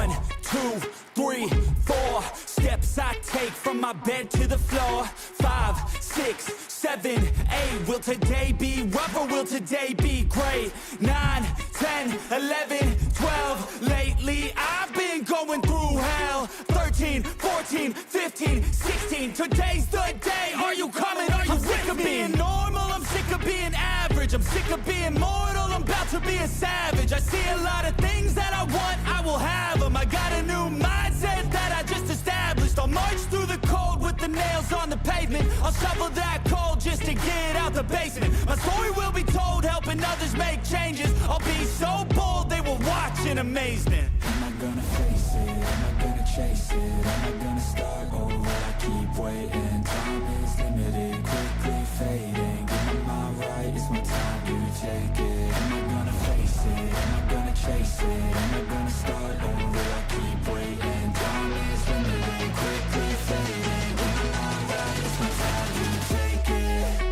1, 2, 3, 4 steps I take from my bed to the floor. 5, 6, 7, 8. Will today be rough or will today be great? 9, 10, 11, 12. Lately I've been going through hell. 13, 14, 15, 16. Today's the day. Are you coming? Are you sick of being normal? I'm sick of being average. I'm sick of being mortal. I'm about to be a savage. I see a lot of things that I want, I will have them. I got a new mindset that I just established. I'll march through the cold with the nails on the pavement. I'll shovel that coal just to get out the basement. My story will be told, helping others make changes. I'll be so bold, they will watch in amazement. Am I gonna face it? Am I gonna chase it? Am I gonna start over? I keep waiting. Time is limited, quickly fading. Get my mind right, it's my time to take it. Am I gonna face it? Am I gonna chase it? Am I gonna start over? I keep waiting. Time is limited, quickly fading. Get my mind right, it's my time to take it.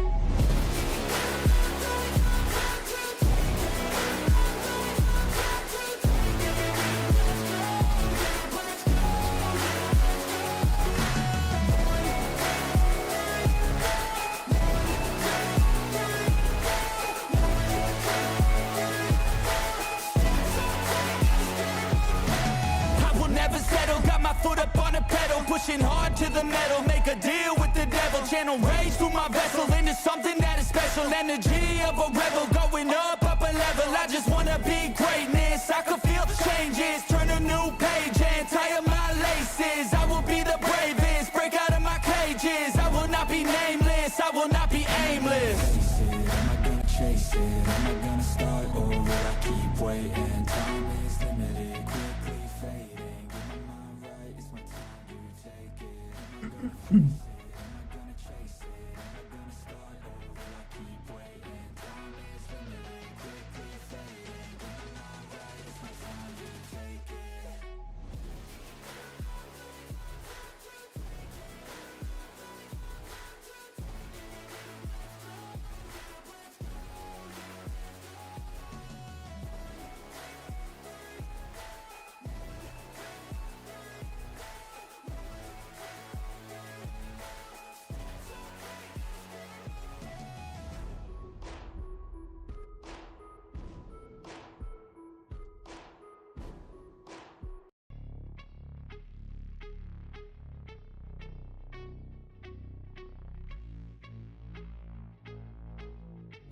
Foot up on the pedal, pushing hard to the metal. Make a deal with the devil, channel rage through my vessel into something that is special. Energy of a rebel, going up a level. I just wanna be greatness. I could feel changes, turn a new page and tie up my laces. I will be the bravest, break out of my cages. I will not be nameless, I will not be aimless. Am I gonna chase it? Am I gonna start over? I keep waiting. Time is limited, quickly fading.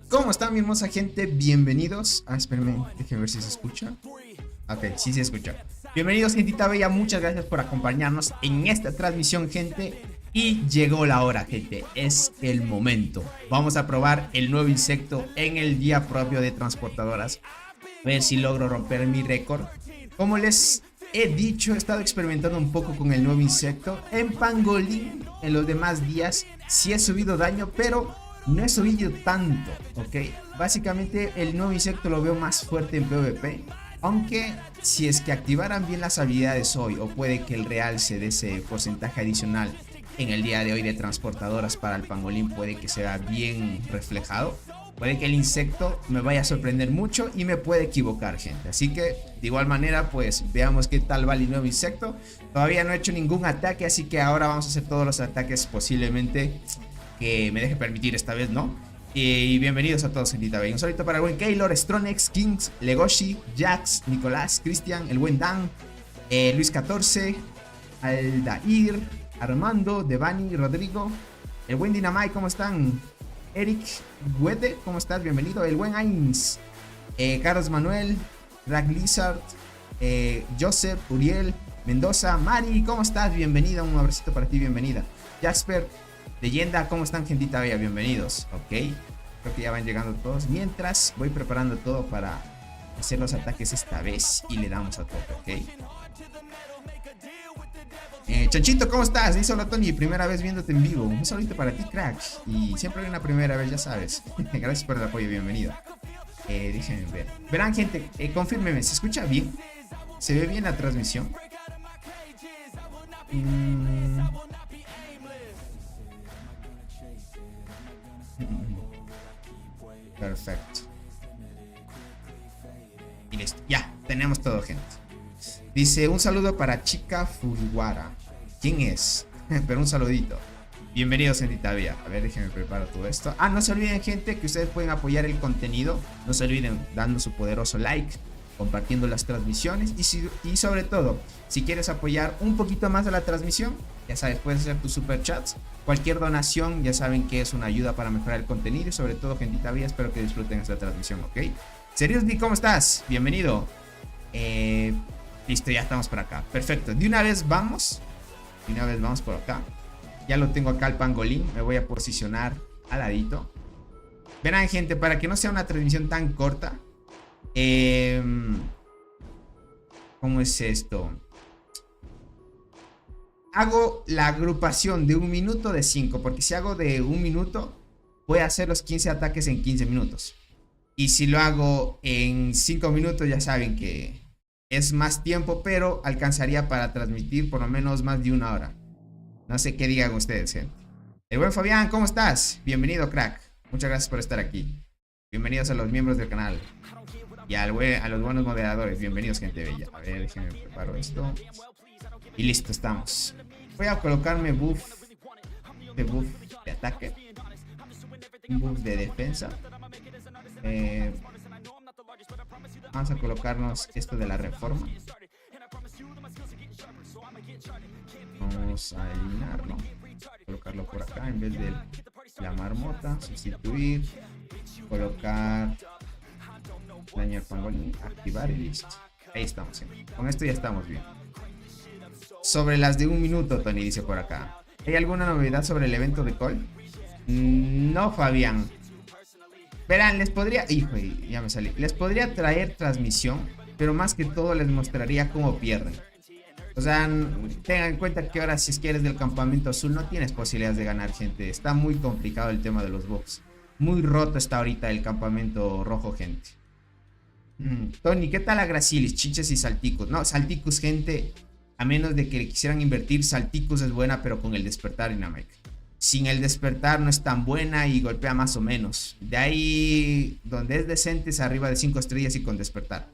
¿Cómo están, mi hermosa gente? Bienvenidos. Espérenme, déjenme ver si se escucha. Ok, sí se escucha. Bienvenidos, gentita bella. Muchas gracias por acompañarnos en esta transmisión, gente. Y llegó la hora, gente. Es el momento. Vamos a probar el nuevo insecto en el día propio de transportadoras. A ver si logro romper mi récord. Como les he dicho, he estado experimentando un poco con el nuevo insecto. En Pangolin, en los demás días, sí he subido daño, pero no he subido tanto, ok. Básicamente el nuevo insecto lo veo más fuerte en PvP. Aunque si es que activaran bien las habilidades hoy, o puede que el real se dé ese porcentaje adicional en el día de hoy de transportadoras para el pangolín, puede que sea bien reflejado. Puede que el insecto me vaya a sorprender mucho y me puede equivocar, gente. Así que de igual manera, pues veamos qué tal va el nuevo insecto. Todavía no he hecho ningún ataque, así que ahora vamos a hacer todos los ataques posiblemente que me deje permitir, esta vez no. Y bienvenidos a todos, gentita bella. Un saludo para el buen Keylor, Stronex, Kings, Legoshi, Jax, Nicolás, Cristian, el buen Dan, Luis 14, Aldair, Armando, Devani, Rodrigo, el buen Dinamai, ¿cómo están? Eric Guete, ¿cómo estás? Bienvenido. El buen Ains, Carlos Manuel, Drag Lizard, Joseph, Uriel, Mendoza, Mari, ¿cómo estás? Bienvenida, un abracito para ti, bienvenida. Jasper, Leyenda, ¿cómo están, gentita bella? Bienvenidos, ok. Creo que ya van llegando todos. Mientras voy preparando todo para hacer los ataques esta vez y le damos a todo, ok. Chanchito, ¿cómo estás? Dice hola Tony, primera vez viéndote en vivo. Un saludito para ti, crack. Y siempre hay una primera vez, ya sabes. Gracias por el apoyo, bienvenido. Déjenme ver. Verán, gente, confírmenme, ¿se escucha bien? ¿Se ve bien la transmisión? Perfecto. Y listo, ya, tenemos todo, gente. Dice, un saludo para Chica Fujiwara. ¿Quién es? Pero un saludito. Bienvenidos, gentita bella. A ver, déjenme preparar todo esto. Ah, no se olviden, gente, que ustedes pueden apoyar el contenido. No se olviden dando su poderoso like, compartiendo las transmisiones y sobre todo, si quieres apoyar un poquito más de la transmisión, ya sabes, puedes hacer tus super chats. Cualquier donación, ya saben que es una ayuda para mejorar el contenido y sobre todo, gentita bella, espero que disfruten esta transmisión, ¿ok? Seriously, ¿cómo estás? Bienvenido. Listo, ya estamos por acá. Perfecto, de una vez vamos. De una vez vamos por acá. Ya lo tengo acá el pangolín. Me voy a posicionar al ladito. Verán, gente, para que no sea una transmisión tan corta. ¿Cómo es esto? Hago la agrupación de 1 minuto de 5. Porque si hago de 1 minuto, voy a hacer los 15 ataques en 15 minutos. Y si lo hago en 5 minutos, ya saben que es más tiempo, pero alcanzaría para transmitir por lo menos más de 1 hora. No sé qué digan ustedes, gente. El buen Fabián, ¿cómo estás? Bienvenido, crack. Muchas gracias por estar aquí. Bienvenidos a los miembros del canal. Y a los buenos moderadores. Bienvenidos, gente bella. A ver, déjenme preparo esto. Y listo, estamos. Voy a colocarme buff de ataque. Un buff de defensa. Vamos a colocarnos esto de la reforma. Vamos a eliminarlo. Colocarlo por acá en vez de la marmota. Sustituir. Colocar daño al pangolín. Activar y listo. Ahí estamos. Con esto ya estamos bien. Sobre las de 1 minuto, Tony dice por acá. ¿Hay alguna novedad sobre el evento de Call? No, Fabián. Verán, les podría... Hijo, ya me salí. Les podría traer transmisión, pero más que todo les mostraría cómo pierden. O sea, tengan en cuenta que ahora si es que eres del campamento azul no tienes posibilidades de ganar, gente. Está muy complicado el tema de los buffs. Muy roto está ahorita el campamento rojo, gente. Tony, ¿qué tal a Gracilis? Chiches y Salticus. No, Salticus, gente, a menos de que le quisieran invertir, Salticus es buena, pero con el despertar Dynamic. Sin el despertar no es tan buena y golpea más o menos. De ahí, donde es decente, es arriba de 5 estrellas y con despertar.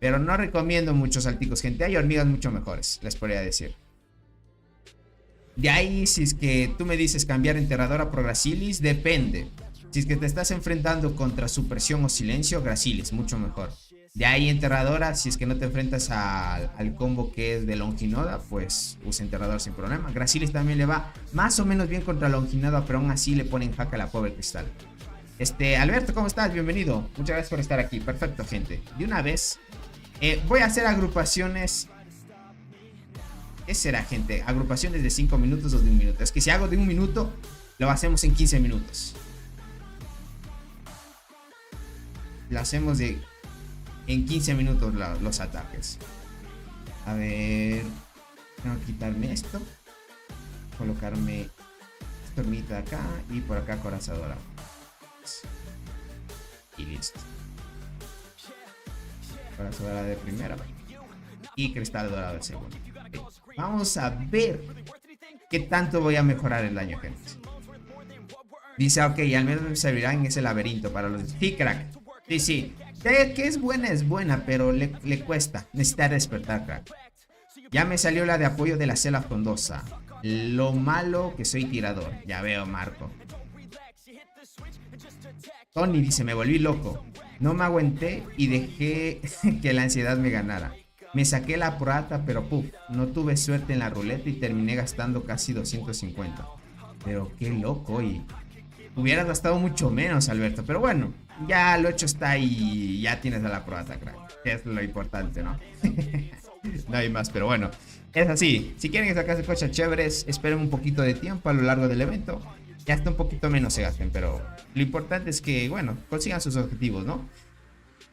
Pero no recomiendo muchos Salticos, gente. Hay hormigas mucho mejores, les podría decir. De ahí, si es que tú me dices cambiar enterradora por Gracilis, depende. Si es que te estás enfrentando contra supresión o silencio, Gracilis, mucho mejor. De ahí enterradora, si es que no te enfrentas al combo que es de Longinoda, pues usa enterrador sin problema. Gracilis también le va más o menos bien contra Longinoda, pero aún así le ponen jaque a la pobre cristal. Alberto, ¿cómo estás? Bienvenido. Muchas gracias por estar aquí. Perfecto, gente. De una vez, voy a hacer agrupaciones. ¿Qué será, gente? Agrupaciones de 5 minutos o de 1 minuto. Es que si hago de 1 minuto, lo hacemos en 15 minutos. Lo hacemos en 15 minutos los ataques. A ver, tengo que quitarme esto. Colocarme esta hormita de acá y por acá corazadora. Y listo. Corazadora de primera y cristal dorado de segunda. Okay. Vamos a ver qué tanto voy a mejorar el daño, gente. Dice, ok, al menos me servirá en ese laberinto para los... Sí, crack. Sí. Que es buena, pero le cuesta. Necesita despertar, crack. Ya me salió la de apoyo de la cela frondosa. Lo malo que soy tirador. Ya veo, Marco. Tony dice, me volví loco. No me aguanté y dejé que la ansiedad me ganara. Me saqué la prata, pero puf, no tuve suerte en la ruleta y terminé gastando casi 250. Pero qué loco, y hubieras gastado mucho menos, Alberto. Pero bueno, ya lo hecho está y ya tienes a la prata, crack. Que es lo importante, ¿no? No hay más, pero bueno, es así. Si quieren sacarse cosas chéveres, esperen un poquito de tiempo a lo largo del evento. Ya hasta un poquito menos se gasten, pero lo importante es que, bueno, consigan sus objetivos, ¿no?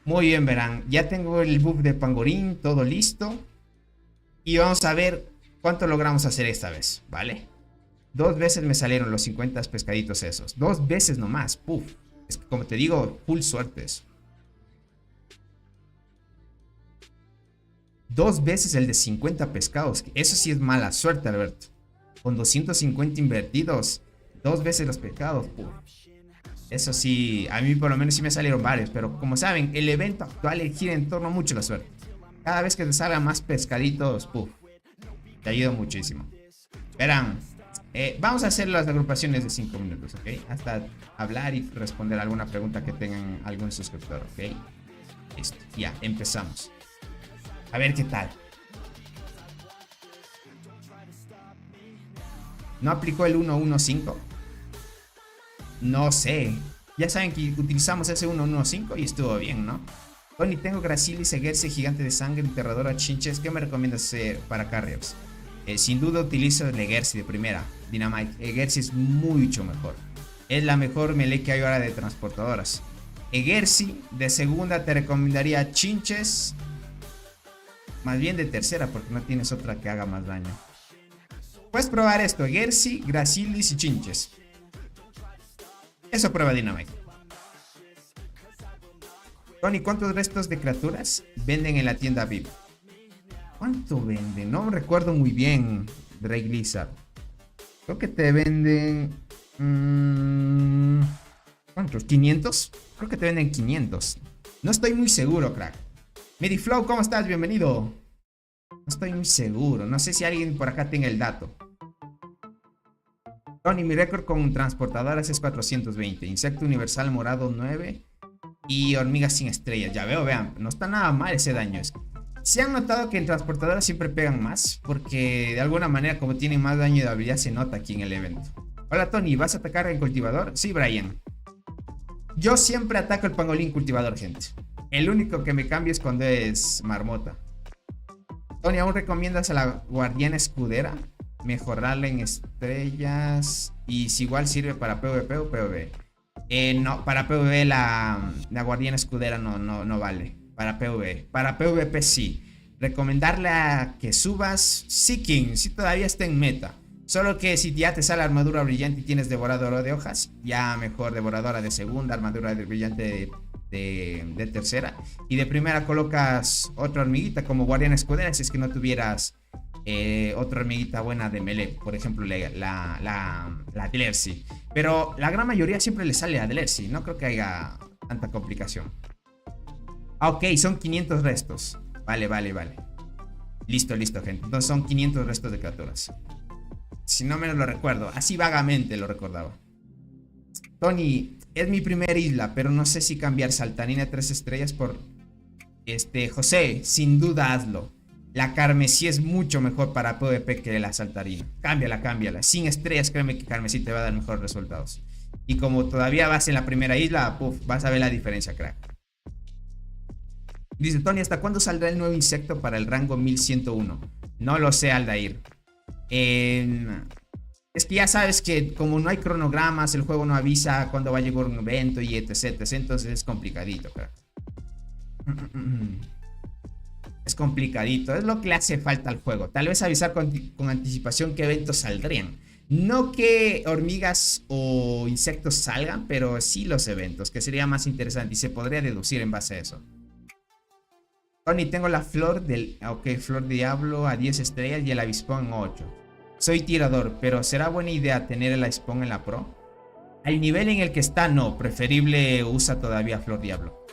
Muy bien, verán. Ya tengo el buff de Pangorín, todo listo. Y vamos a ver cuánto logramos hacer esta vez, ¿vale? 2 veces me salieron los 50 pescaditos esos. 2 veces nomás, puf. Es que como te digo, full suerte eso. 2 veces el de 50 pescados. Eso sí es mala suerte, Alberto. Con 250 invertidos, 2 veces los pescados, puf. Eso sí, a mí por lo menos sí me salieron varios. Pero como saben, el evento actual gira en torno mucho a la suerte. Cada vez que te salgan más pescaditos, puff, te ayuda muchísimo. Verán, vamos a hacer las agrupaciones de 5 minutos, ¿ok? Hasta hablar y responder alguna pregunta que tengan algún suscriptor, ¿ok? Listo, ya, empezamos. A ver qué tal. ¿No aplicó el 115? No sé. Ya saben que utilizamos ese 115 y estuvo bien, ¿no? Tony, tengo Gracilis, Egersi, Gigante de Sangre, Enterradora, Chinches. ¿Qué me recomiendas hacer para carriers? Sin duda utilizo el Egersi de primera. Dynamite. Egersi es mucho mejor. Es la mejor melee que hay ahora de transportadoras. Egersi de segunda te recomendaría Chinches. Más bien de tercera porque no tienes otra que haga más daño. Puedes probar esto, Egersi, Gracilis y Chinches. Eso prueba Dynamite. Tony, ¿cuántos restos de criaturas venden en la tienda VIP? ¿Cuánto venden? No recuerdo muy bien, Drake Lizard. Creo que te venden... ¿cuántos? ¿500? Creo que te venden 500. No estoy muy seguro, crack. Mediflow, ¿cómo estás? Bienvenido. No estoy muy seguro. No sé si alguien por acá tenga el dato. Tony, mi récord con transportadoras es 420. Insecto universal morado 9. Y hormigas sin estrellas. Ya veo, vean. No está nada mal ese daño. ¿Se han notado que en transportadoras siempre pegan más? Porque de alguna manera, como tienen más daño de habilidad, se nota aquí en el evento. Hola Tony, ¿vas a atacar en cultivador? Sí, Brian. Yo siempre ataco el pangolín cultivador, gente. El único que me cambio es cuando es marmota. Tony, ¿aún recomiendas a la guardiana escudera? Mejorarla en estrellas. Y si igual sirve para PvP o PvE. No, para PvE la guardiana escudera no vale. Para PvE. Para PvP sí. Recomendarle a que subas Seeking, si todavía está en meta. Solo que si ya te sale armadura brillante y tienes devoradora de hojas, ya mejor devoradora de segunda, armadura brillante de tercera. Y de primera colocas otra hormiguita como guardiana escudera si es que no tuvieras otra hormiguita buena de melee. Por ejemplo la Delercy. Pero la gran mayoría siempre le sale a Delercy. No creo que haya tanta complicación. Ok, son 500 restos. Vale. Listo, gente. Entonces son 500 restos de criaturas. Si no me lo recuerdo. Así vagamente lo recordaba. Tony, es mi primera isla, pero no sé si cambiar Saltarina 3 estrellas por... José, sin duda hazlo. La Carmesí es mucho mejor para PvP que la Saltarina. Cámbiala. Sin estrellas, créeme que Carmesí te va a dar mejores resultados. Y como todavía vas en la primera isla, vas a ver la diferencia, crack. Dice Tony, ¿hasta cuándo saldrá el nuevo insecto para el rango 1101? No lo sé, Aldair. Es que ya sabes que como no hay cronogramas, el juego no avisa cuándo va a llegar un evento y etc. Entonces es complicadito, crack. Es complicadito, es lo que le hace falta al juego. Tal vez avisar con anticipación qué eventos saldrían. No que hormigas o insectos salgan, pero sí los eventos, que sería más interesante y se podría deducir en base a eso. Tony, tengo la flor del... Ok, flor diablo a 10 estrellas y el avispón en 8. Soy tirador, pero ¿será buena idea tener el avispón en la pro? Al nivel en el que está, no. Preferible usa todavía flor diablo.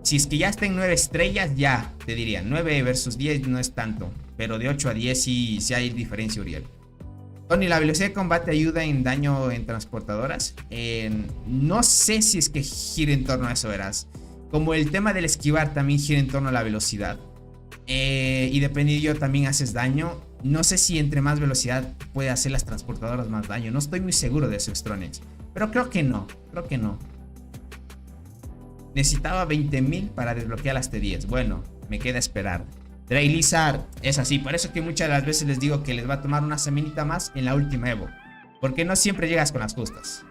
Si es que ya está en 9 estrellas, ya te diría. 9 versus 10 no es tanto. Pero de 8 a 10 sí hay diferencia, Uriel. Tony, ¿la velocidad de combate ayuda en daño en transportadoras? No sé si es que gira en torno a eso, verás. Como el tema del esquivar también gira en torno a la velocidad. Y dependiendo también haces daño. No sé si entre más velocidad puede hacer las transportadoras más daño. No estoy muy seguro de eso, Stronix. Pero creo que no. Necesitaba 20.000 para desbloquear las T10. Bueno, me queda esperar. Drake Lizard es así. Por eso que muchas de las veces les digo que les va a tomar una semanita más en la última Evo. Porque no siempre llegas con las justas.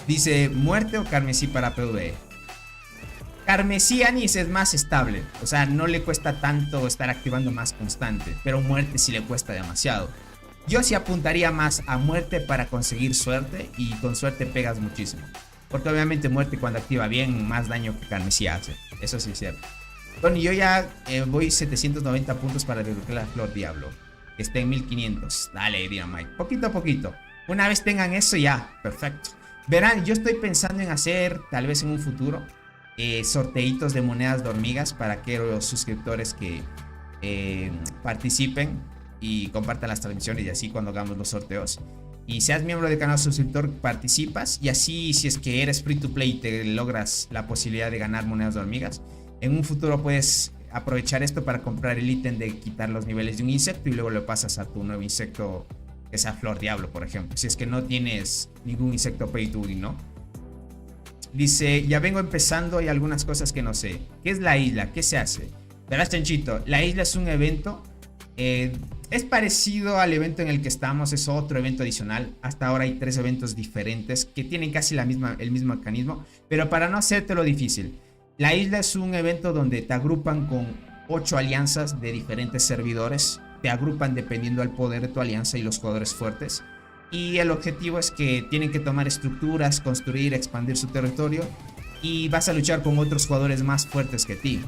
Dice, ¿muerte o carmesí para PvE? Carmesí Anis es más estable. O sea, no le cuesta tanto estar activando más constante. Pero muerte sí le cuesta demasiado. Yo sí apuntaría más a muerte para conseguir suerte. Y con suerte pegas muchísimo. Porque obviamente muerte cuando activa bien más daño que carmesí hace. Eso sí es cierto. Tony, yo ya voy 790 puntos para desbloquear la flor diablo. Que esté en 1500. Dale, Dynamite. Poquito a poquito. Una vez tengan eso ya. Perfecto. Verán, yo estoy pensando en hacer, tal vez en un futuro, sorteitos de monedas de hormigas para aquellos suscriptores que participen y compartan las transmisiones, y así cuando hagamos los sorteos y seas miembro del canal suscriptor participas, y así si es que eres free to play te logras la posibilidad de ganar monedas de hormigas, en un futuro puedes aprovechar esto para comprar el ítem de quitar los niveles de un insecto y luego lo pasas a tu nuevo insecto, que sea Flor Diablo, por ejemplo, si es que no tienes ningún insecto pay to win, ¿no? Dice, ya vengo empezando, hay algunas cosas que no sé. ¿Qué es la isla? ¿Qué se hace? Verás, Chanchito, la isla es un evento, es parecido al evento en el que estamos, es otro evento adicional. Hasta ahora hay 3 eventos diferentes que tienen casi el mismo mecanismo, pero para no hacértelo difícil, la isla es un evento donde te agrupan con 8 alianzas de diferentes servidores, te agrupan dependiendo del poder de tu alianza y los jugadores fuertes. Y el objetivo es que tienen que tomar estructuras, construir, expandir su territorio, y vas a luchar con otros jugadores más fuertes que ti.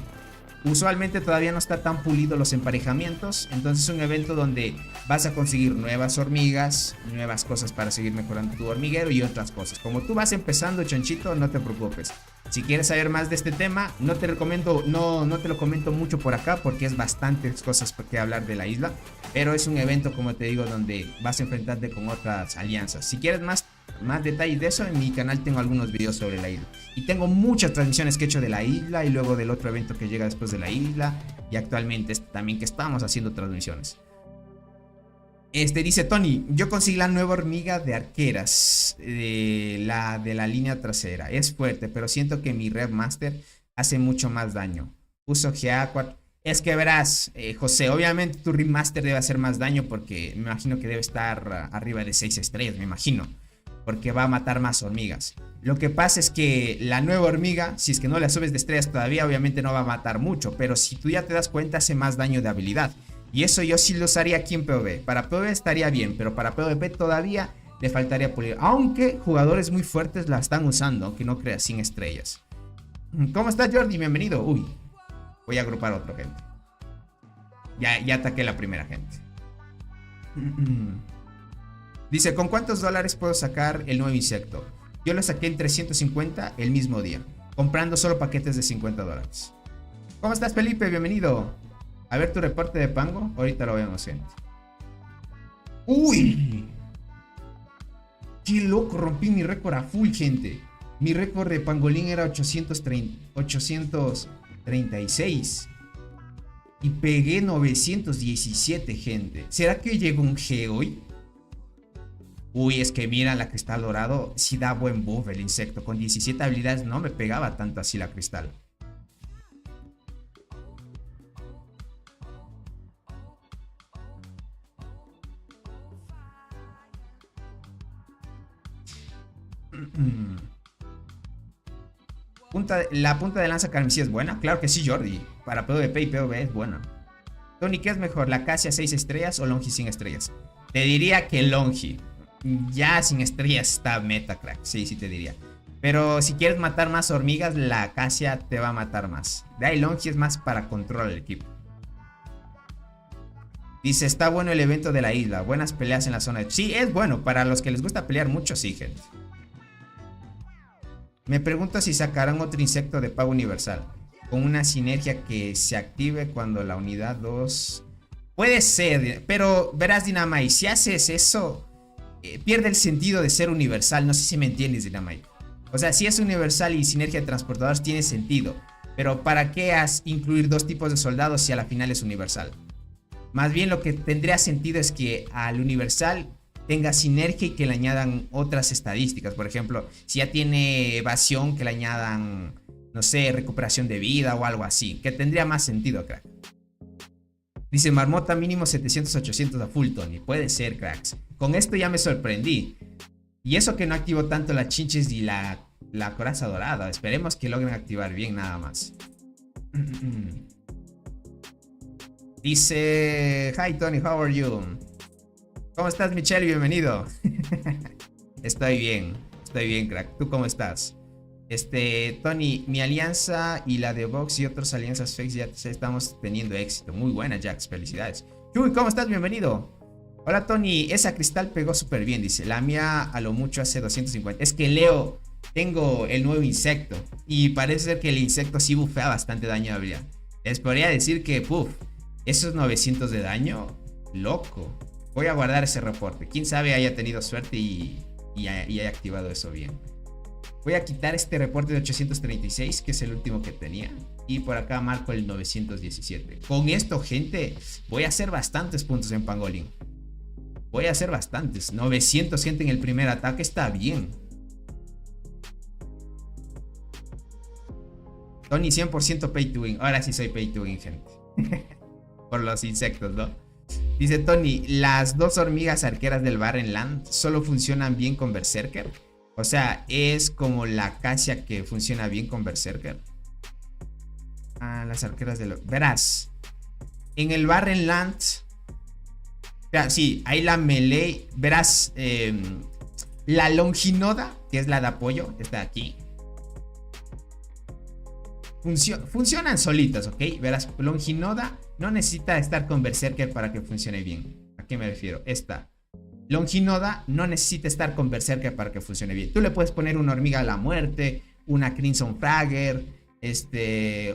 Usualmente todavía no está tan pulido los emparejamientos, entonces es un evento donde vas a conseguir nuevas hormigas, nuevas cosas para seguir mejorando tu hormiguero y otras cosas. Como tú vas empezando, Chanchito, no te preocupes. Si quieres saber más de este tema, no te lo comento mucho por acá porque es bastantes cosas por qué hablar de la isla, pero es un evento, como te digo, donde vas a enfrentarte con otras alianzas. Si quieres más detalles de eso, en mi canal tengo algunos videos sobre la isla y tengo muchas transmisiones que he hecho de la isla y luego del otro evento que llega después de la isla, y actualmente también que estamos haciendo transmisiones. Dice Tony, yo conseguí la nueva hormiga de arqueras, la de la línea trasera. Es fuerte, pero siento que mi Red Master hace mucho más daño. Uso GA4. Es que verás, José, obviamente tu Red Master debe hacer más daño porque me imagino que debe estar arriba de 6 estrellas, me imagino. Porque va a matar más hormigas. Lo que pasa es que la nueva hormiga, si es que no la subes de estrellas todavía, obviamente no va a matar mucho. Pero si tú ya te das cuenta, hace más daño de habilidad. Y eso yo sí lo usaría aquí en PvP. Para PvP estaría bien, pero para PvP todavía le faltaría pulir. Aunque jugadores muy fuertes la están usando, aunque no creas, sin estrellas. ¿Cómo estás, Jordi? Bienvenido. Uy, voy a agrupar a otra gente. Ya ataqué la primera gente. Dice, ¿con cuántos dólares puedo sacar el nuevo insecto? Yo lo saqué en 350 el mismo día, comprando solo paquetes de 50 dólares. ¿Cómo estás, Felipe? Bienvenido. A ver tu reporte de Pango. Ahorita lo vemos, gente. ¡Uy! ¡Qué loco! Rompí mi récord a full, gente. Mi récord de pangolín era 836. Y pegué 917, gente. ¿Será que llegó un G hoy? Uy, es que mira, la cristal dorado sí da buen buff el insecto. Con 17 habilidades no me pegaba tanto así la cristal. La punta de lanza carmesí es buena. Claro que sí, Jordi. Para PvP y PvE es buena. Tony, ¿qué es mejor? ¿La Acacia 6 estrellas o Longi 100 estrellas? Te diría que Longi. Ya sin estrellas está meta, crack. Sí, te diría. Pero si quieres matar más hormigas, la Acacia te va a matar más. De ahí Longi es más para controlar el equipo. Dice, está bueno el evento de la isla. Buenas peleas en la zona. Sí, es bueno. Para los que les gusta pelear mucho, sí, gente. Me pregunto si sacarán otro insecto de pago universal, con una sinergia que se active cuando la unidad 2... Puede ser, pero verás, Dynamite, si haces eso, pierde el sentido de ser universal. No sé si me entiendes, Dynamite. O sea, si es universal y sinergia de transportadores tiene sentido, pero ¿para qué incluir 2 tipos de soldados si a la final es universal? Más bien lo que tendría sentido es que al universal tenga sinergia y que le añadan otras estadísticas. Por ejemplo, si ya tiene evasión, que le añadan, no sé, recuperación de vida o algo así, que tendría más sentido, crack. Dice, marmota mínimo 700-800 a full, Tony. Puede ser, cracks. Con esto ya me sorprendí. Y eso que no activo tanto las chinches y la coraza dorada. Esperemos que logren activar bien, nada más. Dice, hi Tony, how are you? ¿Cómo estás, Michelle? Bienvenido. Estoy bien, crack. ¿Tú cómo estás? Tony, mi alianza y la de Vox y otras alianzas fakes ya estamos teniendo éxito. Muy buena, Jax, felicidades. Chuy, ¿cómo estás? Bienvenido. Hola, Tony, esa cristal pegó súper bien, dice. La mía a lo mucho hace 250. Es que Leo, tengo el nuevo insecto. Y parece ser que el insecto sí bufea bastante daño de habilidad. Les podría decir que, puff, esos 900 de daño, loco. Voy a guardar ese reporte. Quién sabe haya tenido suerte y haya activado eso bien. Voy a quitar este reporte de 836, que es el último que tenía. Y por acá marco el 917. Con esto, gente, voy a hacer bastantes puntos en Pangolin. Voy a hacer bastantes. 900, gente, en el primer ataque está bien. Tony 100% pay to win. Ahora sí soy pay to win, gente. Por los insectos, ¿no? Dice Tony, las dos hormigas arqueras del Barren Land solo funcionan bien con Berserker. O sea, es como la acacia que funciona bien con Berserker. Ah, las arqueras del... Verás, en el Barren Land... O sea, sí, hay la melee. Verás, la Longinoda, que es la de apoyo, está aquí. Funcionan solitas, ¿ok? Verás, Longinoda no necesita estar con Berserker para que funcione bien. ¿A qué me refiero? Esta Longinoda no necesita estar con Berserker para que funcione bien. Tú le puedes poner una hormiga a la muerte, una Crimson Fragger,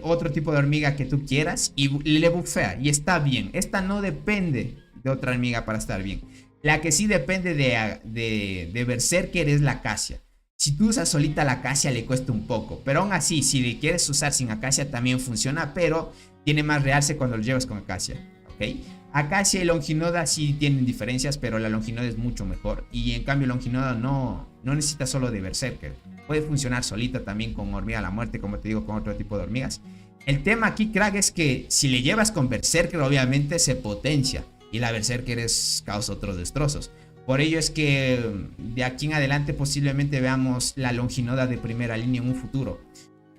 otro tipo de hormiga que tú quieras y le bufea y está bien. Esta no depende de otra hormiga para estar bien. La que sí depende de Berserker es la acacia. Si tú usas solita la acacia le cuesta un poco, pero aún así, si le quieres usar sin acacia también funciona, pero tiene más realce cuando lo llevas con acacia, ¿ok? Acacia y Longinoda sí tienen diferencias, pero la Longinoda es mucho mejor. Y en cambio Longinoda no necesita solo de Berserker. Puede funcionar solita también con hormiga a la muerte, como te digo, con otro tipo de hormigas. El tema aquí, crack, es que si le llevas con Berserker, obviamente se potencia. Y la Berserker causa otros destrozos. Por ello es que de aquí en adelante posiblemente veamos la Longinoda de primera línea en un futuro.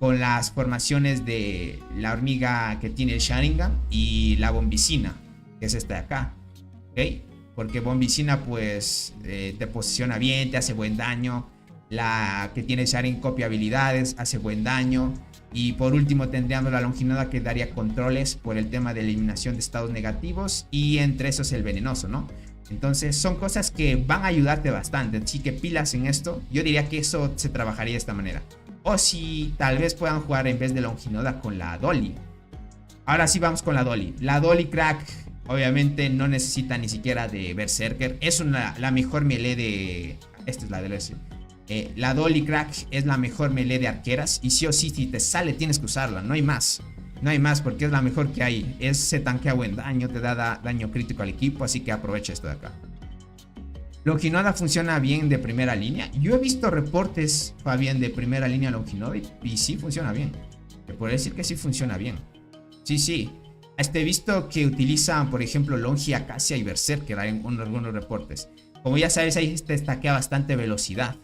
Con las formaciones de la hormiga que tiene el Sharingan y la Bombicina, que es esta de acá. ¿Ok? Porque Bombicina pues te posiciona bien, te hace buen daño. La que tiene Sharingan copia habilidades, hace buen daño. Y por último tendríamos la Longinoda que daría controles por el tema de eliminación de estados negativos. Y entre esos el venenoso, ¿no? Entonces son cosas que van a ayudarte bastante. Así que pilas en esto. Yo diría que eso se trabajaría de esta manera. O si tal vez puedan jugar en vez de Longinoda con la Dolly. Ahora sí vamos con la Dolly. La Dolly, crack, obviamente no necesita ni siquiera de Berserker. Es la mejor melee de... Esta es la del S. La Dolly, crack, es la mejor melee de arqueras. Y sí o sí, si te sale tienes que usarla. No hay más. No hay más porque es la mejor que hay. Se tanquea buen daño, te da daño crítico al equipo. Así que aprovecha esto de acá. Longinoda funciona bien de primera línea. Yo he visto reportes, Fabián, de primera línea Longinoda y sí funciona bien. Te puedo decir que sí funciona bien. Sí. He visto que utilizan, por ejemplo, Longi, Acacia y Berserker en algunos reportes. Como ya sabes, ahí te estaquea bastante velocidad.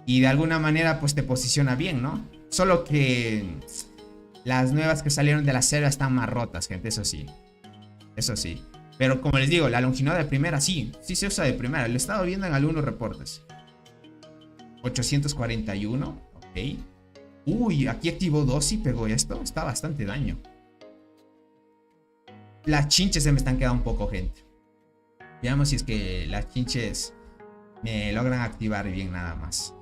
Y de alguna manera, pues te posiciona bien, ¿no? Solo que las nuevas que salieron de la serie están más rotas, gente, eso sí. Eso sí. Pero como les digo, la Longinoda de primera sí se usa de primera. Lo he estado viendo en algunos reportes. 841, ok. Uy, aquí activó 2 y pegó esto. Está bastante daño. Las chinches se me están quedando un poco, gente. Veamos si es que las chinches me logran activar bien nada más.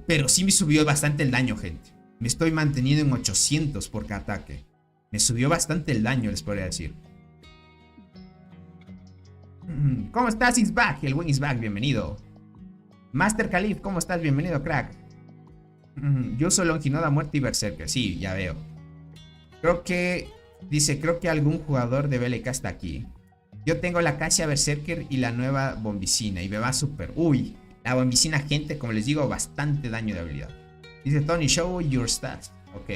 Pero sí me subió bastante el daño, gente. Me estoy manteniendo en 800 por cada ataque. Me subió bastante el daño, les podría decir. ¿Cómo estás, Isbag? El buen Isbag, bienvenido. Master Khalif, ¿cómo estás? Bienvenido, crack. Yo uso Longinoda, Muerte y Berserker. Sí, ya veo. Creo que... Dice, creo que algún jugador de BLK está aquí. Yo tengo la Acacia Berserker y la nueva Bombicina. Y me va súper... Uy, la Bombicina, gente, como les digo, bastante daño de habilidad. Dice Tony, show your stats. Ok.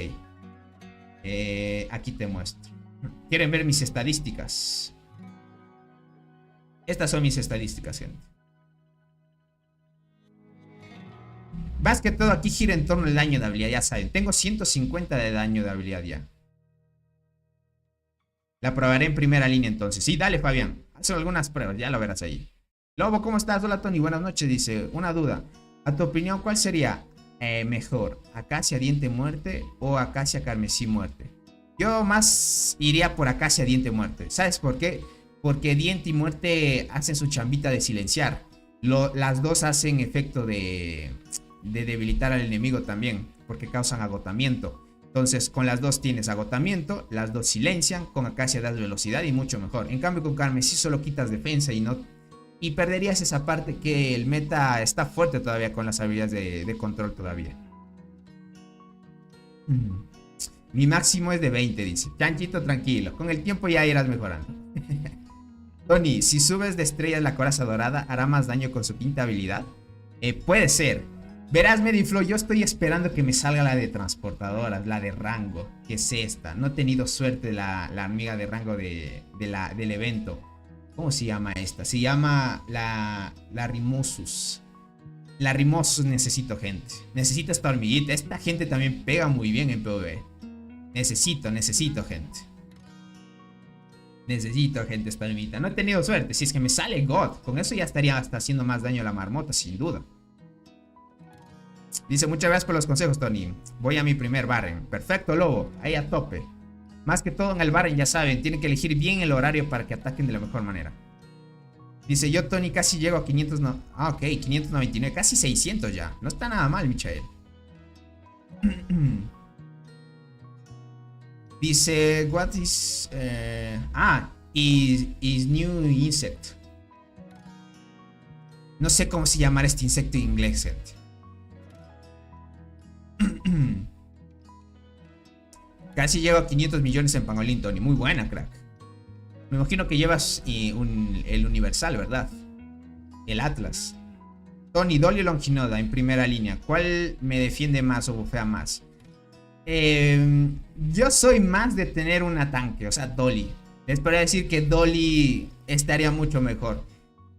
Aquí te muestro. ¿Quieren ver mis estadísticas? Estas son mis estadísticas, gente. Más que todo aquí gira en torno al daño de habilidad, ya saben. Tengo 150 de daño de habilidad ya. La probaré en primera línea entonces. Sí, dale, Fabián. Haz algunas pruebas, ya lo verás ahí. Lobo, ¿cómo estás? Hola, Tony, buenas noches. Dice, una duda. A tu opinión, ¿cuál sería mejor? ¿Acacia Diente Muerte o Acacia Carmesí Muerte? Yo más iría por Acacia Diente Muerte. ¿Sabes por qué? Porque Diente y Muerte hacen su chambita de silenciar. Las dos hacen efecto de de debilitar al enemigo también, porque causan agotamiento. Entonces con las dos tienes agotamiento, las dos silencian, con Acacia das velocidad y mucho mejor. En cambio con Carmesí solo quitas defensa y perderías esa parte que el meta está fuerte todavía con las habilidades de control todavía. Mi máximo es de 20, dice. Chanchito, tranquilo, con el tiempo ya irás mejorando. Tony, si subes de estrellas la coraza dorada, ¿hará más daño con su quinta habilidad? Puede ser. Verás, Mediflow, yo estoy esperando que me salga la de transportadoras, la de rango, que es esta. No he tenido suerte la amiga de rango del evento. ¿Cómo se llama esta? Se llama la Rimosus. La Rimosus necesito, gente. Necesito esta hormiguita. Esta gente también pega muy bien en PvE. Necesito, gente. Necesito, gente, esta hormiguita. No he tenido suerte. Si es que me sale God, con eso ya estaría hasta haciendo más daño a la marmota, sin duda. Dice, muchas gracias por los consejos, Tony. Voy a mi primer Barren. Perfecto, Lobo. Ahí a tope. Más que todo en el Barren, ya saben, tienen que elegir bien el horario para que ataquen de la mejor manera. Dice, yo, Tony, casi llego a 500... No... Ah, ok, 599. Casi 600 ya. No está nada mal, Michael. Dice, what is... is new insect. No sé cómo se llamará este insecto en inglés, gente. Casi llego a 500 millones en Pangolín, Tony. Muy buena, crack. Me imagino que llevas el Universal, ¿verdad? El Atlas. Tony, Dolly o Longinoda en primera línea. ¿Cuál me defiende más o bufea más? Yo soy más de tener una tanque, o sea, Dolly. Les podría decir que Dolly estaría mucho mejor.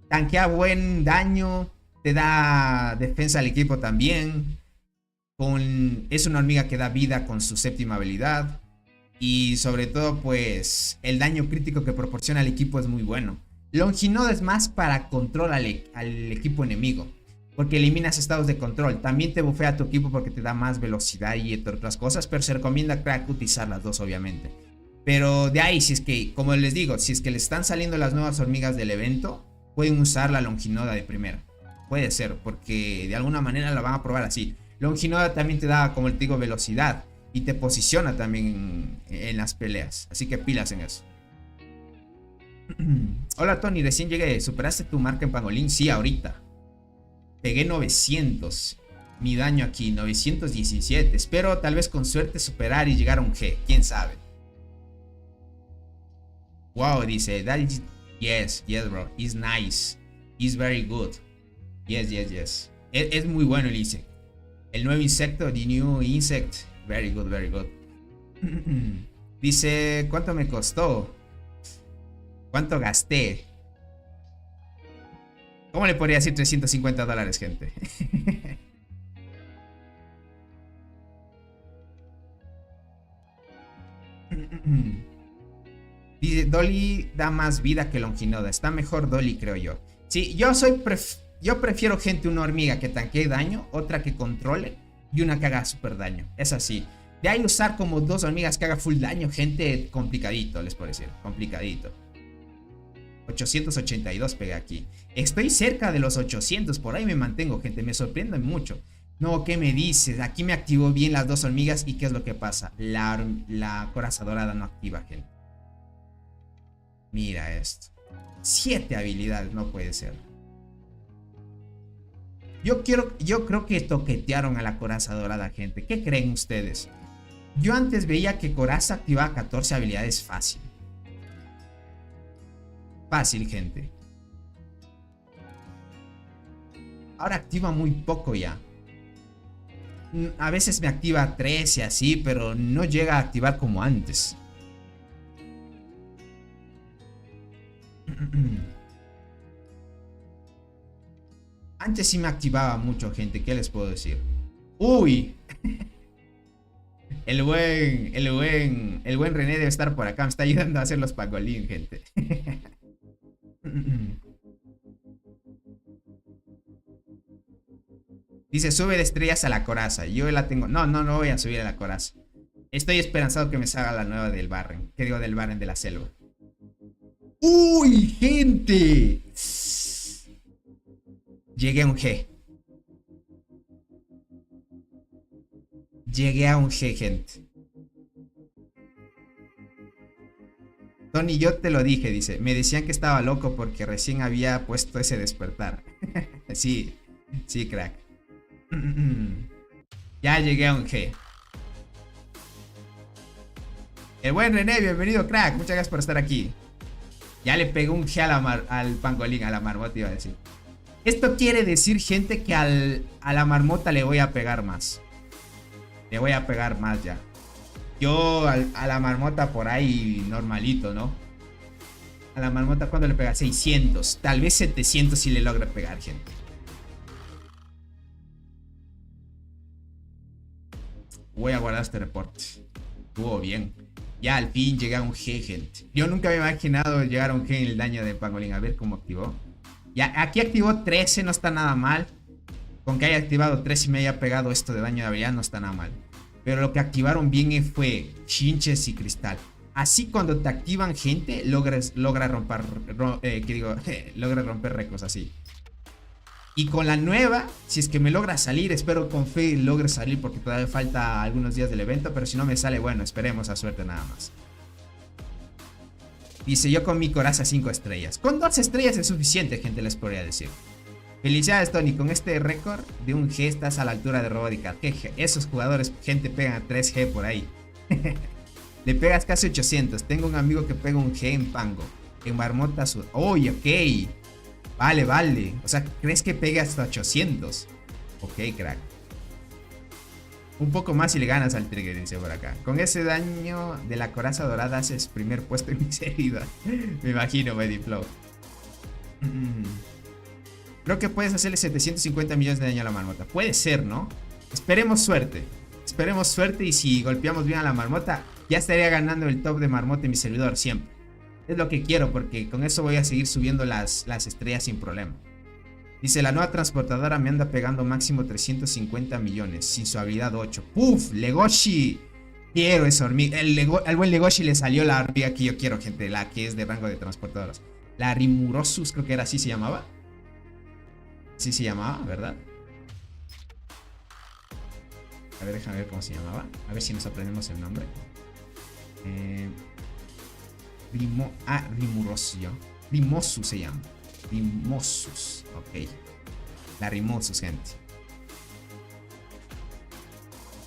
Tanquea buen daño, te da defensa al equipo también. Es una hormiga que da vida con su séptima habilidad. Y sobre todo, pues, el daño crítico que proporciona al equipo es muy bueno. Longinoda es más para control al equipo enemigo, porque eliminas estados de control. También te bufea a tu equipo porque te da más velocidad y otras cosas. Pero se recomienda, crack, utilizar las dos, obviamente. Pero de ahí, si es que, como les digo, si es que le están saliendo las nuevas hormigas del evento, pueden usar la Longinoda de primera. Puede ser, porque de alguna manera la van a probar así. Longinoda también te da, como te digo, velocidad. Y te posiciona también en las peleas. Así que pilas en eso. Hola, Tony, recién llegué. ¿Superaste tu marca en Pangolín? Sí, ahorita. Pegué 900. Mi daño aquí, 917. Espero tal vez con suerte superar y llegar a un G. ¿Quién sabe? Wow, dice. That is... Yes, bro. It's nice. It's very good. Yes. Es muy bueno, dice. El nuevo insecto, the new insect. Very good. Dice, ¿cuánto me costó? ¿Cuánto gasté? ¿Cómo le podría decir $350, gente? Dice, Dolly da más vida que Longinoda. Está mejor Dolly, creo yo. Sí, yo prefiero, gente, una hormiga que tanquee daño, otra que controle y una que haga super daño. Es así. De ahí usar como dos hormigas que haga full daño, gente, complicadito, les puedo decir. Complicadito. 882 pegué aquí. Estoy cerca de los 800, por ahí me mantengo, gente. Me sorprende mucho. No, ¿qué me dices? Aquí me activó bien las dos hormigas. ¿Y qué es lo que pasa? La coraza dorada no activa, gente. Mira esto. 7 habilidades, no puede ser. Yo creo que toquetearon a la coraza dorada, gente. ¿Qué creen ustedes? Yo antes veía que coraza activaba 14 habilidades fácil. Fácil, gente. Ahora activa muy poco ya. A veces me activa 13 así, pero no llega a activar como antes. Antes sí me activaba mucho, gente. ¿Qué les puedo decir? ¡Uy! El buen René debe estar por acá. Me está ayudando a hacer los pangolín, gente. Dice, sube de estrellas a la coraza. Yo la tengo. No voy a subir a la coraza. Estoy esperanzado que me salga la nueva del Barren. Que digo, del Barren de la selva. ¡Uy, gente! Llegué a un G. Llegué a un G, gente. Tony, yo te lo dije, dice. Me decían que estaba loco porque recién había puesto ese despertar. Sí, sí, crack. Ya llegué a un G. El buen René, bienvenido, crack. Muchas gracias por estar aquí. Ya le pegó un G al pangolín, a la marmota, iba a decir. Esto quiere decir, gente, que a la marmota le voy a pegar más. Le voy a pegar más ya. Yo a la marmota por ahí normalito, ¿no? A la marmota, ¿cuándo le pega? 600. Tal vez 700 si le logra pegar, gente. Voy a guardar este reporte. Estuvo bien. Ya al fin llegué a un G, gente. Yo nunca me he imaginado llegar a un G en el daño de pangolín. A ver cómo activó. Ya, aquí activó 13, no está nada mal. Con que haya activado 13 y me haya pegado esto de daño de habilidad, no está nada mal. Pero lo que activaron bien fue chinches y cristal. Así cuando te activan, gente, logra romper logra romper récords así. Y con la nueva, si es que me logra salir, espero con fe logre salir porque todavía falta algunos días del evento, pero si no me sale, bueno, esperemos a suerte nada más. Dice, yo con mi coraza 5 estrellas. Con 2 estrellas es suficiente, gente, les podría decir. Felicidades, Tony, con este récord de un G estás a la altura de Roboticat. Esos jugadores, gente, pegan a 3G por ahí. Le pegas casi 800. Tengo un amigo que pega un G en Pango. En Marmota Sur. ¡Oye, ok! Vale, vale. O sea, ¿crees que pegue hasta 800? Ok, crack. Un poco más y le ganas al Trigger, dice por acá. Con ese daño de la coraza dorada haces primer puesto en mi seguida. Me imagino, Mediflow. Creo que puedes hacerle 750 millones de daño a la marmota. Puede ser, ¿no? Esperemos suerte. Esperemos suerte y si golpeamos bien a la marmota, ya estaría ganando el top de marmota en mi servidor siempre. Es lo que quiero porque con eso voy a seguir subiendo las estrellas sin problema. Dice, la nueva transportadora me anda pegando máximo 350 millones sin su habilidad 8. ¡Puf! Legoshi. Quiero esa hormiga. Al buen Legoshi le salió la hormiga que yo quiero, gente. La que es de rango de transportadoras. La Rimurosus, creo que era así se llamaba. Sí se llamaba, ¿verdad? A ver, déjame ver cómo se llamaba. A ver si nos aprendemos el nombre. Rimurosus. Rimosus se llama. Rimosus. Ok. La Rimosus, gente.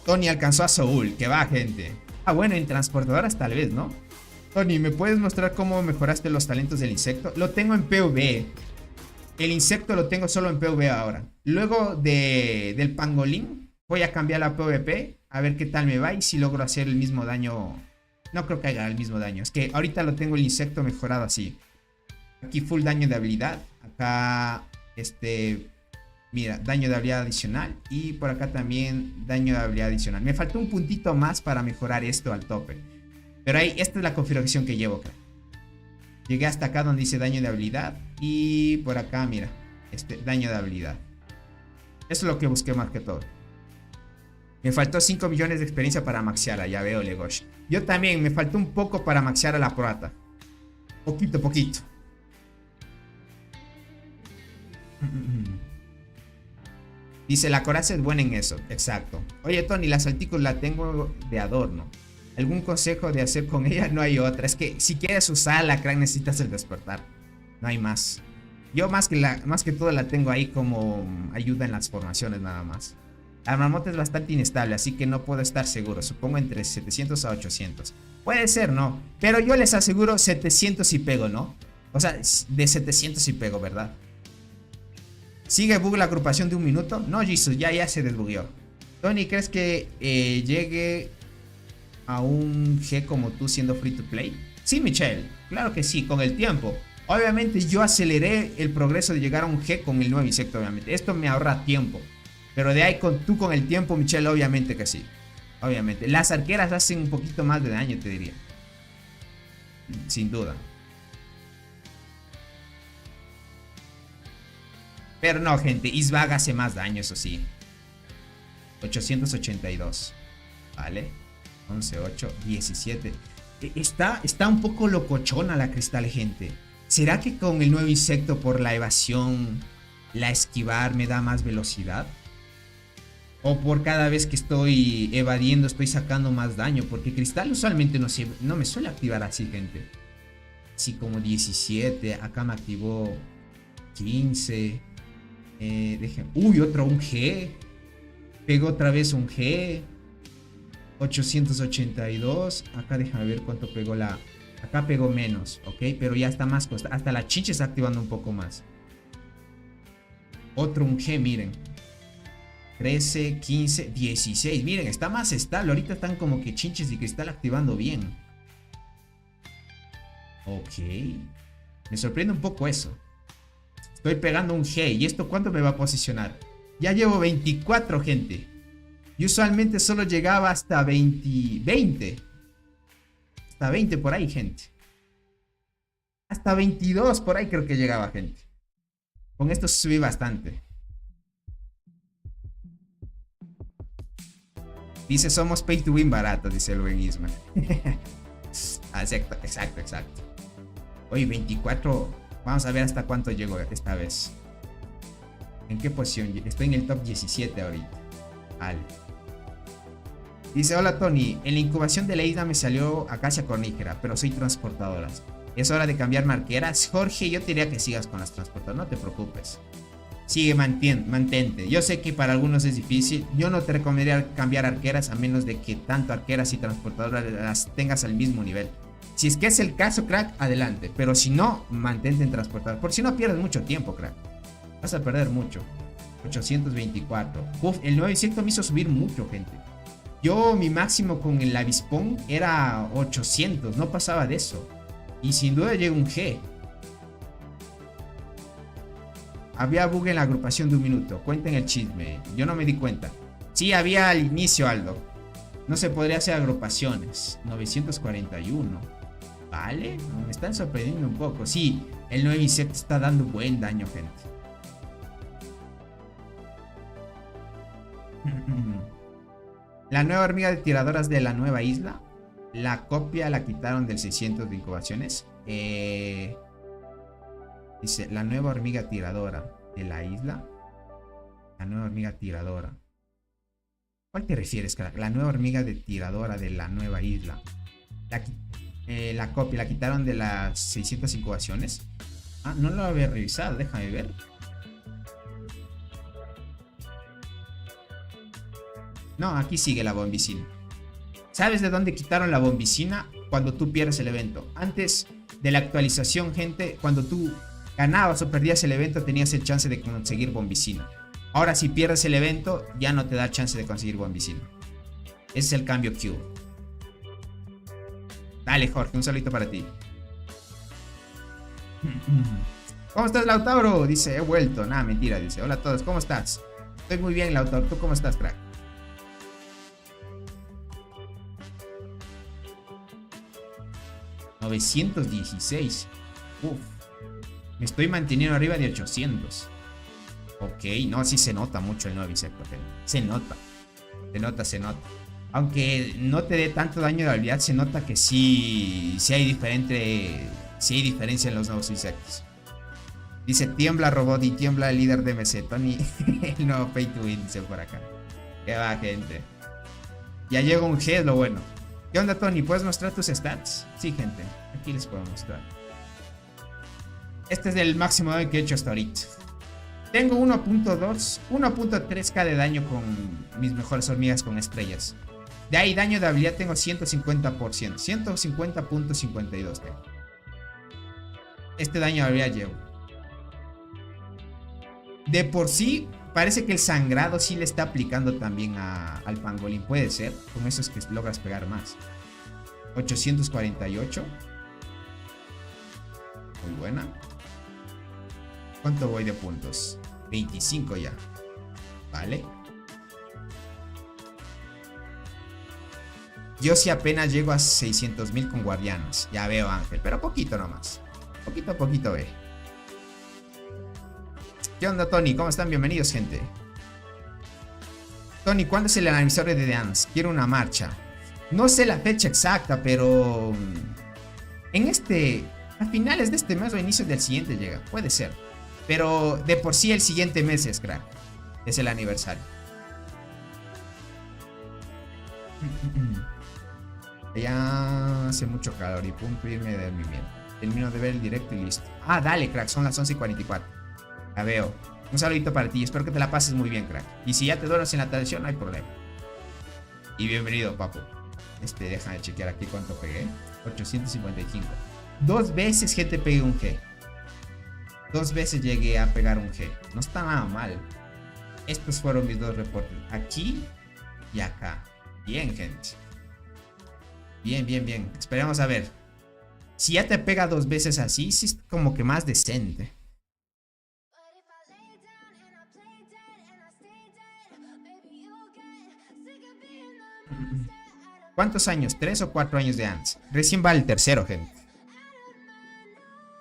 Tony alcanzó a Soul. Que va, gente. Ah, bueno, en transportadoras tal vez, ¿no? Tony, ¿me puedes mostrar cómo mejoraste los talentos del insecto? Lo tengo en PvE. El insecto lo tengo solo en PvE ahora. Luego del pangolín voy a cambiar la PvP. A ver qué tal me va y si logro hacer el mismo daño. No creo que haga el mismo daño. Es que ahorita lo tengo el insecto mejorado así. Aquí full daño de habilidad. Acá, mira, daño de habilidad adicional. Y por acá también daño de habilidad adicional. Me faltó un puntito más para mejorar esto al tope. Pero ahí, esta es la configuración que llevo acá. Llegué hasta acá donde dice daño de habilidad. Y por acá, mira, daño de habilidad. Eso es lo que busqué más que todo. Me faltó 5 millones de experiencia para maxearla. Ya veo, Legoshi. Yo también, me faltó un poco para maxear a la Proata. Poquito, poquito. Dice, la coraza es buena en eso. Exacto. Oye, Tony, la salticos la tengo de adorno. ¿Algún consejo de hacer con ella? No hay otra. Es que si quieres usar la crack necesitas el despertar. No hay más. Yo más que todo la tengo ahí como ayuda en las formaciones nada más. La marmota es bastante inestable, así que no puedo estar seguro. Supongo entre 700 a 800. Puede ser, ¿no? Pero yo les aseguro 700 y pego, ¿no? O sea, de 700 y pego, ¿verdad? ¿Sigue bug la agrupación de un minuto? No, Jesus, ya se desbugueó. Tony, ¿crees que llegue a un G como tú siendo free to play? Sí, Michelle, claro que sí, con el tiempo. Obviamente yo aceleré el progreso de llegar a un G con el nuevo insecto, obviamente. Esto me ahorra tiempo. Pero de ahí tú con el tiempo, Michelle, obviamente que sí. Obviamente. Las arqueras hacen un poquito más de daño, te diría. Sin duda. Pero no, gente. Isbag hace más daño, eso sí. 882. Vale. 11, 8, 17. Está un poco locochona la cristal, gente. ¿Será que con el nuevo insecto por la evasión, la esquivar me da más velocidad? O por cada vez que estoy evadiendo estoy sacando más daño. Porque cristal usualmente no me suele activar así, gente. Así como 17. Acá me activó 15. Uy, otro un G. Pegó otra vez un G. 882. Acá déjame ver cuánto pegó la... Acá pegó menos, ok. Pero ya está más costa. Hasta la chicha está activando un poco más. Otro un G, miren. 13, 15, 16. Miren, está más estable. Ahorita están como que chinches y cristal activando bien. Ok. Me sorprende un poco eso. Estoy pegando un G. ¿Y esto cuánto me va a posicionar? Ya llevo 24, gente. Y usualmente solo llegaba hasta 20. Hasta 20 por ahí, gente. Hasta 22 por ahí creo que llegaba, gente. Con esto subí bastante. Dice, somos pay to win barato, dice el buen Isma. Exacto. Oye, 24. Vamos a ver hasta cuánto llego esta vez. ¿En qué posición? Estoy en el top 17 ahorita. Vale. Dice, hola Tony, en la incubación de la isla me salió acacia cornígera, pero soy transportadora. Es hora de cambiar marqueras. Jorge, yo te diría que sigas con las transportadoras, no te preocupes. Sigue, mantente. Yo sé que para algunos es difícil. Yo no te recomendaría cambiar arqueras a menos de que tanto arqueras y transportadoras las tengas al mismo nivel. Si es que es el caso, crack, adelante. Pero si no, mantente en transportar. Por si no pierdes mucho tiempo, crack. Vas a perder mucho. 824. Uf, el nuevo insecto me hizo subir mucho, gente. Yo, mi máximo con el avispón era 800. No pasaba de eso. Y sin duda llega un G. Había bug en la agrupación de un minuto. Cuenten el chisme. Yo no me di cuenta. Sí, había al inicio, Aldo. No se podría hacer agrupaciones. 941. Vale. Me están sorprendiendo un poco. Sí, el nuevo insecto está dando buen daño, gente. La nueva hormiga de tiradoras de la nueva isla. La copia la quitaron del 600 de incubaciones. Dice, la nueva hormiga tiradora de la isla. La nueva hormiga tiradora. ¿Cuál te refieres, crack? La nueva hormiga de tiradora de la nueva isla. La copia la quitaron de las 600 incubaciones. Ah, no lo había revisado, déjame ver. No, aquí sigue la bombicina. ¿Sabes de dónde quitaron la bombicina? Cuando tú pierdes el evento. Antes de la actualización, gente, cuando tú ganabas o perdías el evento, tenías el chance de conseguir bombicina. Ahora, si pierdes el evento, ya no te da chance de conseguir bombicina. Ese es el cambio que hubo. Dale, Jorge, un saludito para ti. ¿Cómo estás, Lautaro? Dice, he vuelto. Nada, mentira, dice. Hola a todos, ¿cómo estás? Estoy muy bien, Lautaro. ¿Tú cómo estás, crack? $916. Uf. Me estoy manteniendo arriba de 800. Ok, no, sí se nota mucho el nuevo insecto, gente. Se nota. Se nota. Aunque no te dé tanto daño de habilidad, se nota que sí hay diferencia en los nuevos insectos. Dice, tiembla robot y tiembla el líder de MC. Tony, el nuevo pay to win, dice por acá. Qué va, gente. Ya llega un G, es lo bueno. ¿Qué onda, Tony? ¿Puedes mostrar tus stats? Sí, gente. Aquí les puedo mostrar. Este es el máximo que he hecho hasta ahorita. Tengo 1.2, 1.3k de daño con mis mejores hormigas con estrellas. De ahí, daño de habilidad tengo 150%. 150.52. Este daño de habilidad llevo. De por sí, parece que el sangrado sí le está aplicando también al pangolín. Puede ser. Con eso es que logras pegar más. 848. Muy buena. ¿Cuánto voy de puntos? 25 ya. Vale. Yo sí apenas llego a 600,000 con guardianos. Ya veo, Ángel. Pero poquito nomás. Poquito a poquito ve. ¿Qué onda, Tony? ¿Cómo están? Bienvenidos, gente. Tony, ¿cuándo es el aniversario de Dance? Quiero una marcha. No sé la fecha exacta, pero... a finales de este mes o inicios del siguiente llega. Puede ser. Pero de por sí el siguiente mes es, crack. Es el aniversario. Ya hace mucho calor y punto irme de dormimiento. Termino de ver el directo y listo. Ah, dale, crack, son las 11:44. La veo. Un saludito para ti, espero que te la pases muy bien, crack. Y si ya te duermes en la televisión, no hay problema. Y bienvenido, papu. Déjame chequear aquí cuánto pegué. 855. 2 veces que te pegué un G. 2 veces llegué a pegar un G. No está nada mal. Estos fueron mis 2 reportes. Aquí y acá. Bien, gente. Bien, bien, bien. Esperemos a ver. Si ya te pega 2 veces así, sí es como que más decente. ¿Cuántos años? 3 o 4 años de antes. Recién va el tercero, gente.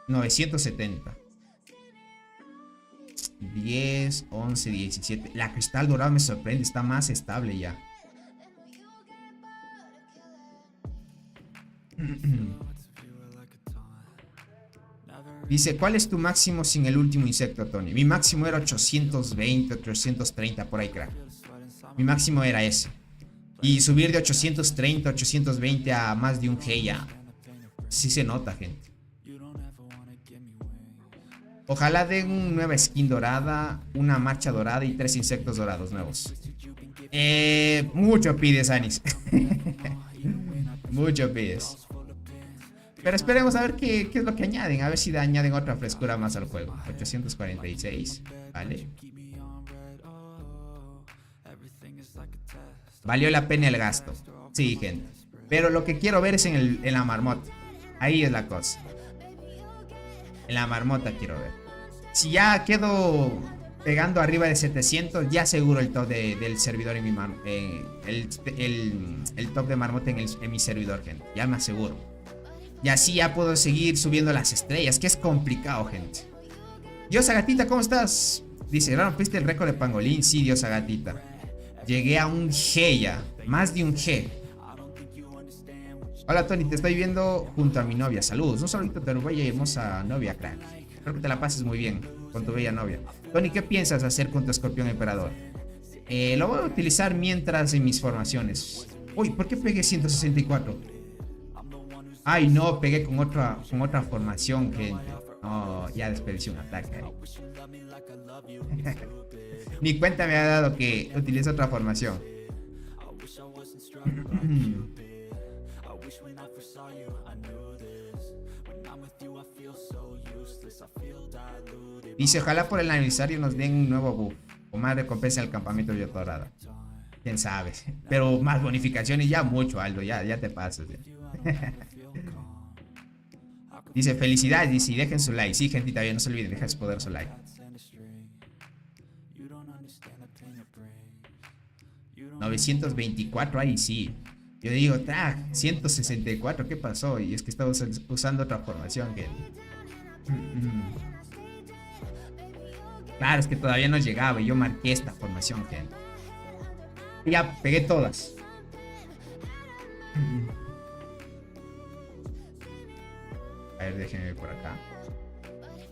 970. 10, 11, 17. La cristal dorado me sorprende. Está más estable ya. Dice, ¿cuál es tu máximo sin el último insecto, Tony? Mi máximo era 820, 830, por ahí, crack. Mi máximo era ese. Y subir de 830, 820 a más de un G ya. Sí se nota, gente. Ojalá den una nueva skin dorada, una marcha dorada y 3 insectos dorados nuevos. Mucho pides, Anis. Mucho pides. Pero esperemos a ver qué es lo que añaden. A ver si añaden otra frescura más al juego. 846. Vale. Valió la pena el gasto. Sí, gente. Pero lo que quiero ver es en la marmota. Ahí es la cosa. En la marmota quiero ver. Si ya quedo pegando arriba de 700, ya seguro el top del servidor en mi el top de marmota en mi servidor, gente. Ya me aseguro. Y así ya puedo seguir subiendo las estrellas, que es complicado, gente. Diosa Gatita, ¿cómo estás? Dice, ¿rompiste el récord de pangolín? Sí, Diosa Gatita. Llegué a un G ya, más de un G. Hola, Tony, te estoy viendo junto a mi novia. Saludos, un saludito de tu bella y hermosa novia, crack. Espero que te la pases muy bien con tu bella novia. Tony, ¿qué piensas hacer con tu escorpión emperador? Lo voy a utilizar mientras en mis formaciones. Uy, ¿por qué pegué 164? Ay, no, pegué con otra formación, gente. No, ya desperdicié un ataque. Ni cuenta me ha dado que utilizo otra formación. Dice, ojalá por el aniversario nos den un nuevo buff o más recompensa en el campamento de Dorada. Quién sabe. Pero más bonificaciones ya mucho, Aldo. Ya te pasas. Dice, felicidades. Dice, y dejen su like. Sí, gente, todavía no se olviden, dejen poder su like. 924, ahí sí. Yo digo, 164, ¿qué pasó? Y es que estaba usando otra formación, gente. Claro, es que todavía no llegaba y yo marqué esta formación, gente. Y ya pegué todas. A ver, déjenme ver por acá.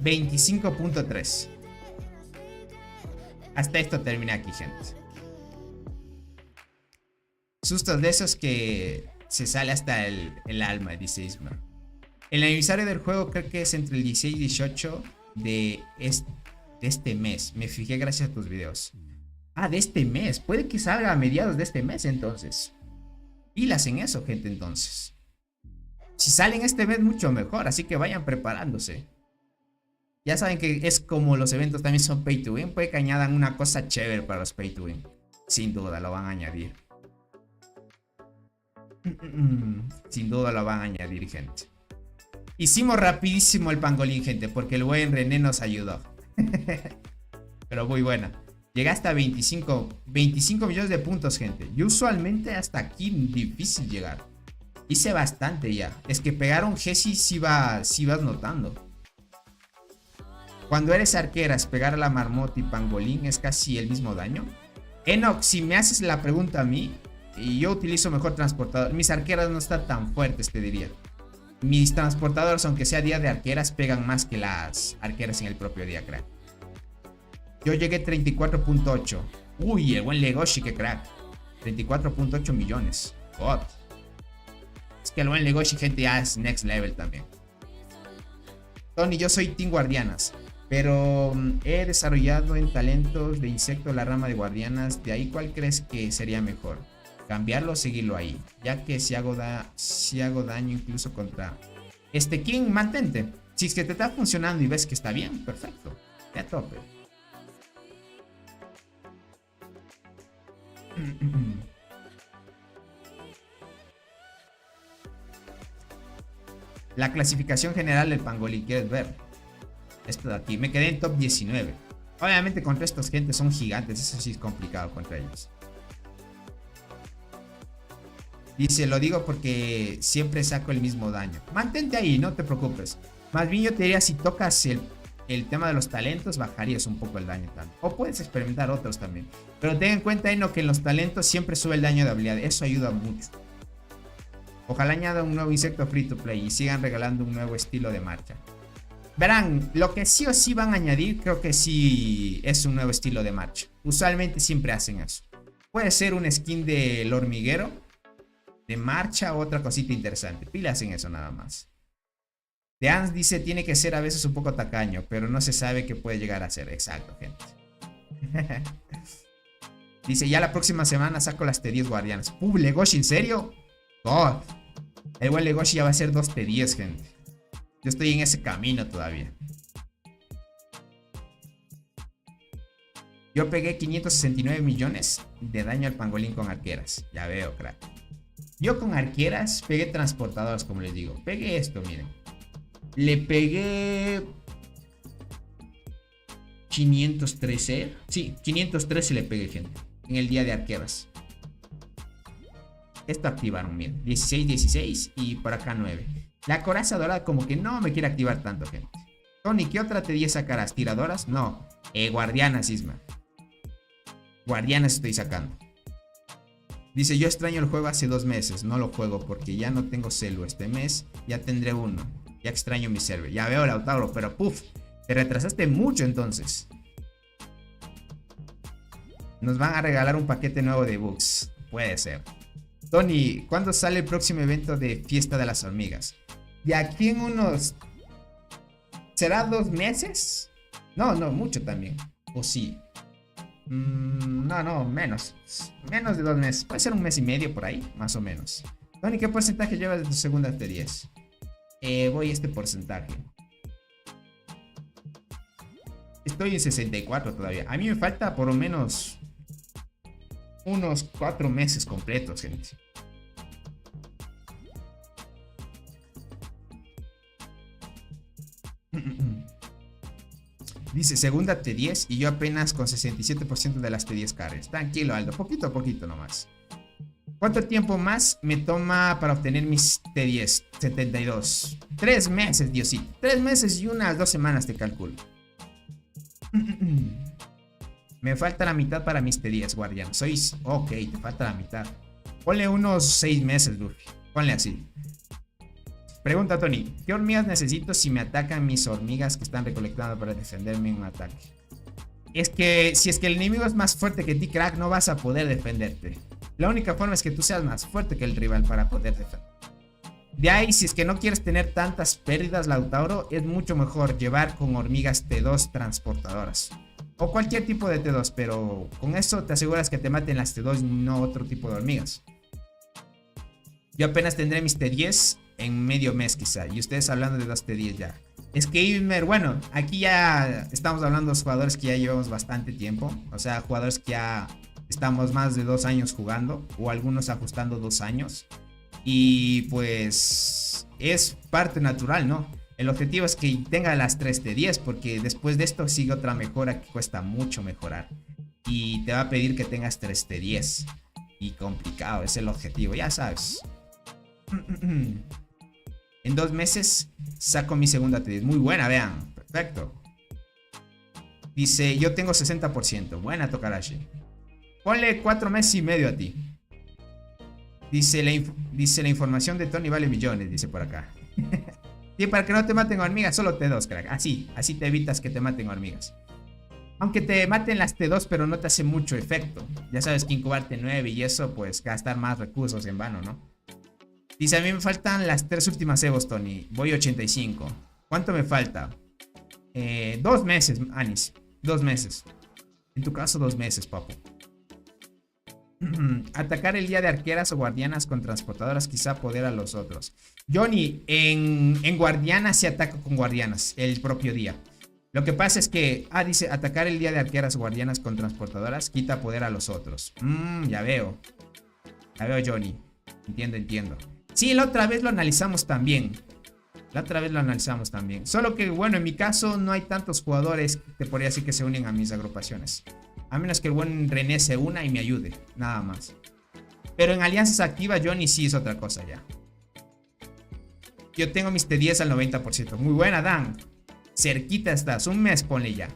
25.3. Hasta esto termina aquí, gente. Sustos de esos que se sale hasta el alma, dice Ismar. El aniversario del juego creo que es entre el 16 y 18 de este mes. Me fijé gracias a tus videos. Ah, de este mes. Puede que salga a mediados de este mes, entonces. Pilas en eso, gente, entonces. Si salen este mes, mucho mejor. Así que vayan preparándose. Ya saben que es como los eventos también son pay to win. Puede que añadan una cosa chévere para los pay to win. Sin duda lo van a añadir. Sin duda lo van a añadir, gente. Hicimos rapidísimo el pangolín, gente, porque el buen René nos ayudó. Pero muy buena. Llegué hasta 25 millones de puntos, gente. Y usualmente hasta aquí difícil llegar. Hice bastante ya. Es que pegar un G sí vas notando. Cuando eres arqueras, pegar a la marmota y pangolín es casi el mismo daño. Enoch, si me haces la pregunta a mí, y yo utilizo mejor transportador. Mis arqueras no están tan fuertes, te diría. Mis transportadores, aunque sea día de arqueras, pegan más que las arqueras en el propio día, crack. Yo llegué 34.8. Uy, el buen Legoshi, que crack. 34.8 millones. God. Es que el buen Legoshi, gente, ya es next level también. Tony, yo soy Team Guardianas, pero he desarrollado en talentos de insecto la rama de Guardianas. De ahí, ¿cuál crees que sería mejor? ¿Cambiarlo o seguirlo ahí? Ya que si hago daño incluso contra King, mantente. Si es que te está funcionando y ves que está bien, perfecto. Ya tope. La clasificación general del Pangolin, ¿quieres ver? Esto de aquí, me quedé en top 19. Obviamente contra estos gentes son gigantes, eso sí es complicado contra ellos. Dice, lo digo porque siempre saco el mismo daño. Mantente ahí, no te preocupes. Más bien yo te diría, si tocas el tema de los talentos, bajarías un poco el daño también. O puedes experimentar otros también. Pero ten en cuenta, Eno, que en los talentos siempre sube el daño de habilidad. Eso ayuda mucho. Ojalá añada un nuevo insecto free to play y sigan regalando un nuevo estilo de marcha. Verán, lo que sí o sí van a añadir, creo que sí es un nuevo estilo de marcha. Usualmente siempre hacen eso. Puede ser un skin del hormiguero, de marcha o otra cosita interesante. Pilas en eso nada más. The Ans dice, tiene que ser a veces un poco tacaño, pero no se sabe qué puede llegar a ser. Exacto, gente. Dice, ya la próxima semana saco las T10 guardianas. Legoshi, ¿en serio? God. El buen Legoshi ya va a ser 2 T10, gente. Yo estoy en ese camino todavía. Yo pegué 569 millones de daño al pangolín con arqueras. Ya veo, crack. Yo con arqueras pegué transportadoras, como les digo. Pegué esto, miren. Le pegué 513. Sí, 513 le pegué, gente. En el día de arqueras. Esto activaron, miren. 16, 16 y por acá 9. La coraza dorada como que no me quiere activar tanto, gente. Tony, ¿qué otra T10 sacarás? ¿Tiradoras? No. Guardianas, Isma. Guardianas estoy sacando. Dice, yo extraño el juego hace 2 meses. No lo juego porque ya no tengo celu. Este mes ya tendré uno. Ya extraño mi server. Ya veo, Lautaro, pero puf. Te retrasaste mucho entonces. Nos van a regalar un paquete nuevo de bugs. Puede ser. Tony, ¿cuándo sale el próximo evento de Fiesta de las Hormigas? De aquí en unos... ¿Será 2 meses? No, mucho también. ¿O sí? No, menos. Menos de 2 meses. Puede ser 1 mes y medio por ahí, más o menos. Tony, ¿qué porcentaje llevas de tu segunda T10? Voy a este porcentaje. Estoy en 64 todavía. A mí me falta por lo menos unos 4 meses completos, gente. Dice, segunda T10 y yo apenas con 67% de las T10 carries. Tranquilo, Aldo, poquito a poquito nomás. ¿Cuánto tiempo más me toma para obtener mis T10? 72. 3 meses, Diosito. 3 meses y unas 2 semanas te calculo. Me falta la mitad para mis T10, guardián. Sois... Ok, te falta la mitad. Ponle unos 6 meses, Luffy. Ponle así. Pregunta Tony, ¿qué hormigas necesito si me atacan mis hormigas que están recolectando para defenderme en un ataque? Es que si es que el enemigo es más fuerte que ti, crack, no vas a poder defenderte. La única forma es que tú seas más fuerte que el rival para poder defender. De ahí, si es que no quieres tener tantas pérdidas, Lautauro, es mucho mejor llevar con hormigas T2 transportadoras. O cualquier tipo de T2, pero con eso te aseguras que te maten las T2 y no otro tipo de hormigas. Yo apenas tendré mis T10 en medio mes quizá, y ustedes hablando de 2 T10 ya. Es que Imer, bueno, aquí ya estamos hablando de jugadores que ya llevamos bastante tiempo. O sea, jugadores que ya estamos más de 2 años jugando, o algunos ajustando 2 años. Y pues es parte natural, ¿no? El objetivo es que tenga las 3 T10, porque después de esto sigue otra mejora que cuesta mucho mejorar. Y te va a pedir que tengas 3 T10. Y complicado, es el objetivo, ya sabes. En 2 meses saco mi segunda T10. Muy buena, vean. Perfecto. Dice, yo tengo 60%. Buena, Tokarashi. Ponle 4 meses y medio a ti. Dice, la información de Tony vale millones, dice por acá. Y para que no te maten hormigas, solo T2, crack. Así te evitas que te maten hormigas. Aunque te maten las T2, pero no te hace mucho efecto. Ya sabes que incubar T9 y eso, pues gastar más recursos en vano, ¿no? Dice, a mí me faltan las 3 últimas Evos, Tony. Voy 85. ¿Cuánto me falta? 2 meses, Anis. 2 meses. En tu caso, 2 meses, papu. Atacar el día de arqueras o guardianas con transportadoras, quizá poder a los otros. Johnny, en guardianas se ataca con guardianas el propio día. Lo que pasa es que, dice, atacar el día de arqueras o guardianas con transportadoras quita poder a los otros. Ya veo. Ya veo, Johnny. Entiendo. Sí, la otra vez lo analizamos también. Solo que, bueno, en mi caso no hay tantos jugadores, te podría decir, que se unen a mis agrupaciones. A menos que el buen René se una y me ayude. Nada más. Pero en alianzas activas, Johnny, sí es otra cosa ya. Yo tengo mis T10 al 90%. Muy buena, Dan. Cerquita estás. Un mes, ponle ya.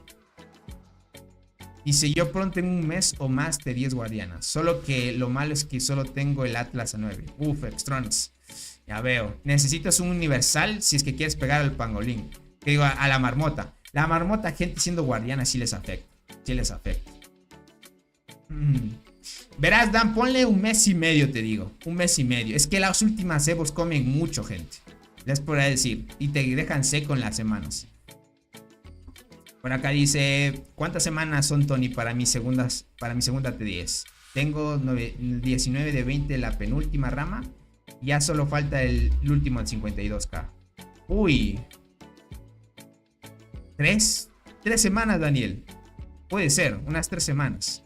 Dice, yo pronto en un mes o más T10 guardianas. Solo que lo malo es que solo tengo el Atlas a 9. Extrones. Ya veo. Necesitas un universal si es que quieres pegar al pangolín. Que digo, a la marmota. La marmota, gente siendo guardiana, sí les afecta. Verás, Dan, ponle un mes y medio, te digo. Un mes y medio. Es que las últimas Evos comen mucho, gente. Les podría decir. Y te dejan seco en las semanas. Por acá dice, ¿cuántas semanas son, Tony, para mi segunda T10? Tengo 19 de 20 la penúltima rama. Ya solo falta el último de 52k. Uy. 3 semanas, Daniel. Puede ser, unas 3 semanas.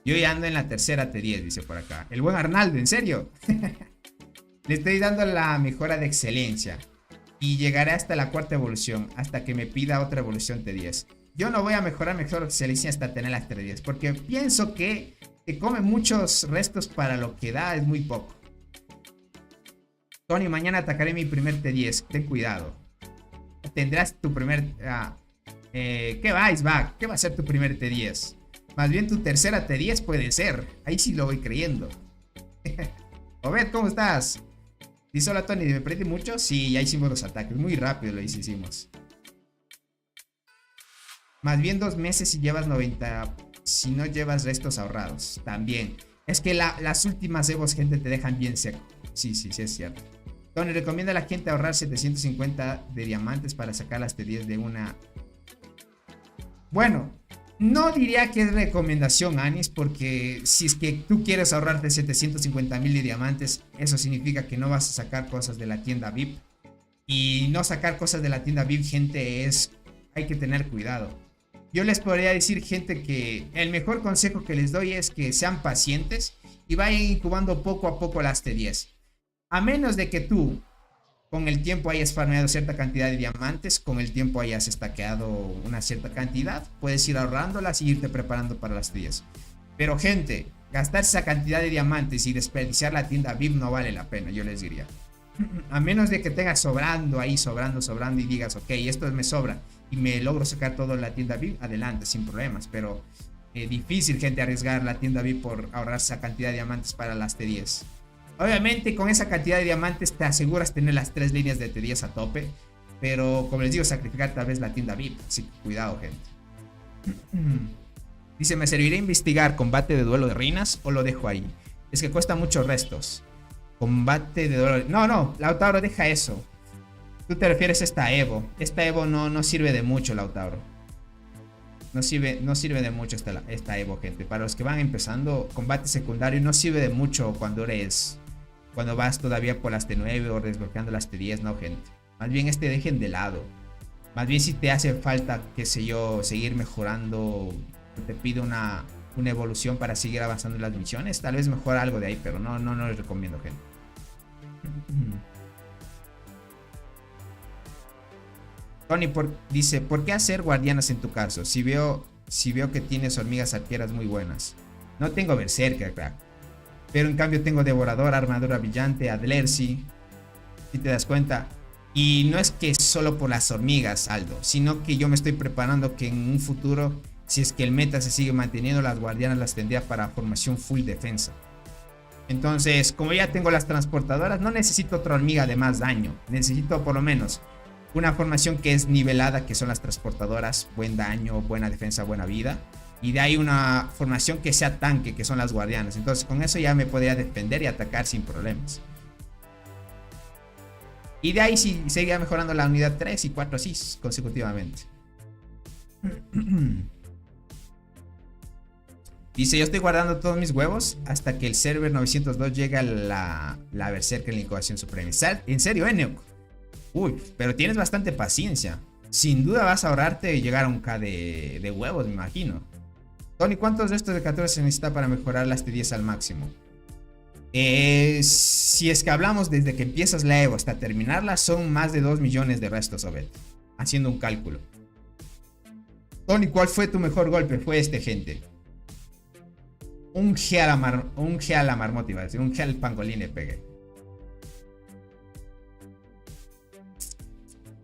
Yo ya ando en la tercera T10, dice por acá. El buen Arnaldo, ¿en serio? Le estoy dando la mejora de excelencia. Y llegaré hasta la 4ª evolución. Hasta que me pida otra evolución T10. Yo no voy a mejorar mejor excelencia hasta tener las T10. Porque pienso que te come muchos restos para lo que da. Es muy poco. Tony, mañana atacaré mi primer T10. Ten cuidado. Tendrás tu primer... ¿qué va? ¿Qué va a ser tu primer T10? Más bien tu tercera T10 puede ser. Ahí sí lo voy creyendo. Obed, ¿cómo estás? Dice, hola Tony, ¿me prende mucho? Sí, ya hicimos los ataques. Muy rápido lo hicimos. Más bien 2 meses si llevas 90... Si no llevas restos ahorrados. También. Es que las últimas Evos, gente, te dejan bien seco. Sí, es cierto. Tony, recomienda a la gente ahorrar 750 de diamantes para sacar las T10 de una... Bueno, no diría que es recomendación, Anis, porque si es que tú quieres ahorrarte 750,000 de diamantes, eso significa que no vas a sacar cosas de la tienda VIP. Y no sacar cosas de la tienda VIP, gente, hay que tener cuidado. Yo les podría decir, gente, que el mejor consejo que les doy es que sean pacientes y vayan incubando poco a poco las T10. A menos de que tú con el tiempo hayas farmeado cierta cantidad de diamantes, con el tiempo hayas estaqueado una cierta cantidad, puedes ir ahorrándolas y irte preparando para las T10. Pero, gente, gastar esa cantidad de diamantes y desperdiciar la tienda VIP no vale la pena, yo les diría. A menos de que tengas sobrando ahí, sobrando y digas, ok, esto me sobra y me logro sacar todo en la tienda VIP, adelante, sin problemas. Pero difícil, gente, arriesgar la tienda VIP por ahorrar esa cantidad de diamantes para las T10. Obviamente con esa cantidad de diamantes te aseguras tener las 3 líneas de T10 a tope. Pero como les digo, sacrificar tal vez la tienda VIP. Así que cuidado, gente. Dice, ¿me servirá investigar combate de duelo de reinas o lo dejo ahí? Es que cuesta muchos restos. Combate de duelo... No, Lautaro, deja eso. Tú te refieres a esta Evo. Esta Evo no sirve de mucho, Lautaro. No sirve de mucho esta Evo, gente. Para los que van empezando, combate secundario no sirve de mucho cuando vas todavía por las T9 o desbloqueando las T10, no, gente. Más bien dejen de lado. Más bien si te hace falta, qué sé yo, seguir mejorando, te pide una evolución para seguir avanzando en las misiones, tal vez mejor algo de ahí, pero no les recomiendo, gente. Tony dice, ¿por qué hacer guardianas en tu caso? Si veo que tienes hormigas arqueras muy buenas. No tengo berserker, crack. Pero en cambio tengo devorador, armadura brillante, adlersi. Si te das cuenta. Y no es que solo por las hormigas, Aldo, sino que yo me estoy preparando que en un futuro, si es que el meta se sigue manteniendo, las guardianas las tendría para formación full defensa. Entonces, como ya tengo las transportadoras, no necesito otra hormiga de más daño. Necesito por lo menos Una formación que es nivelada, que son las transportadoras, buen daño, buena defensa, buena vida. Y de ahí una formación que sea tanque, que son las guardianas. Entonces con eso ya me podría defender y atacar sin problemas. Y de ahí sí seguía mejorando la unidad 3 y 4 así consecutivamente. Dice, yo estoy guardando todos mis huevos hasta que el server 902 llegue a la Berserker en la incubación suprema. ¿En serio, Neok? Uy, pero tienes bastante paciencia. Sin duda vas a ahorrarte llegar a un K de huevos, me imagino. Tony, ¿cuántos de estos de 14 se necesita para mejorar las T10 al máximo? Si es que hablamos desde que empiezas la Evo hasta terminarla, son más de 2 millones de restos, Obed. Haciendo un cálculo. Tony, ¿cuál fue tu mejor golpe? Fue este, gente. Un G a la marmota, iba a decir. Un G al pangolín le pegué.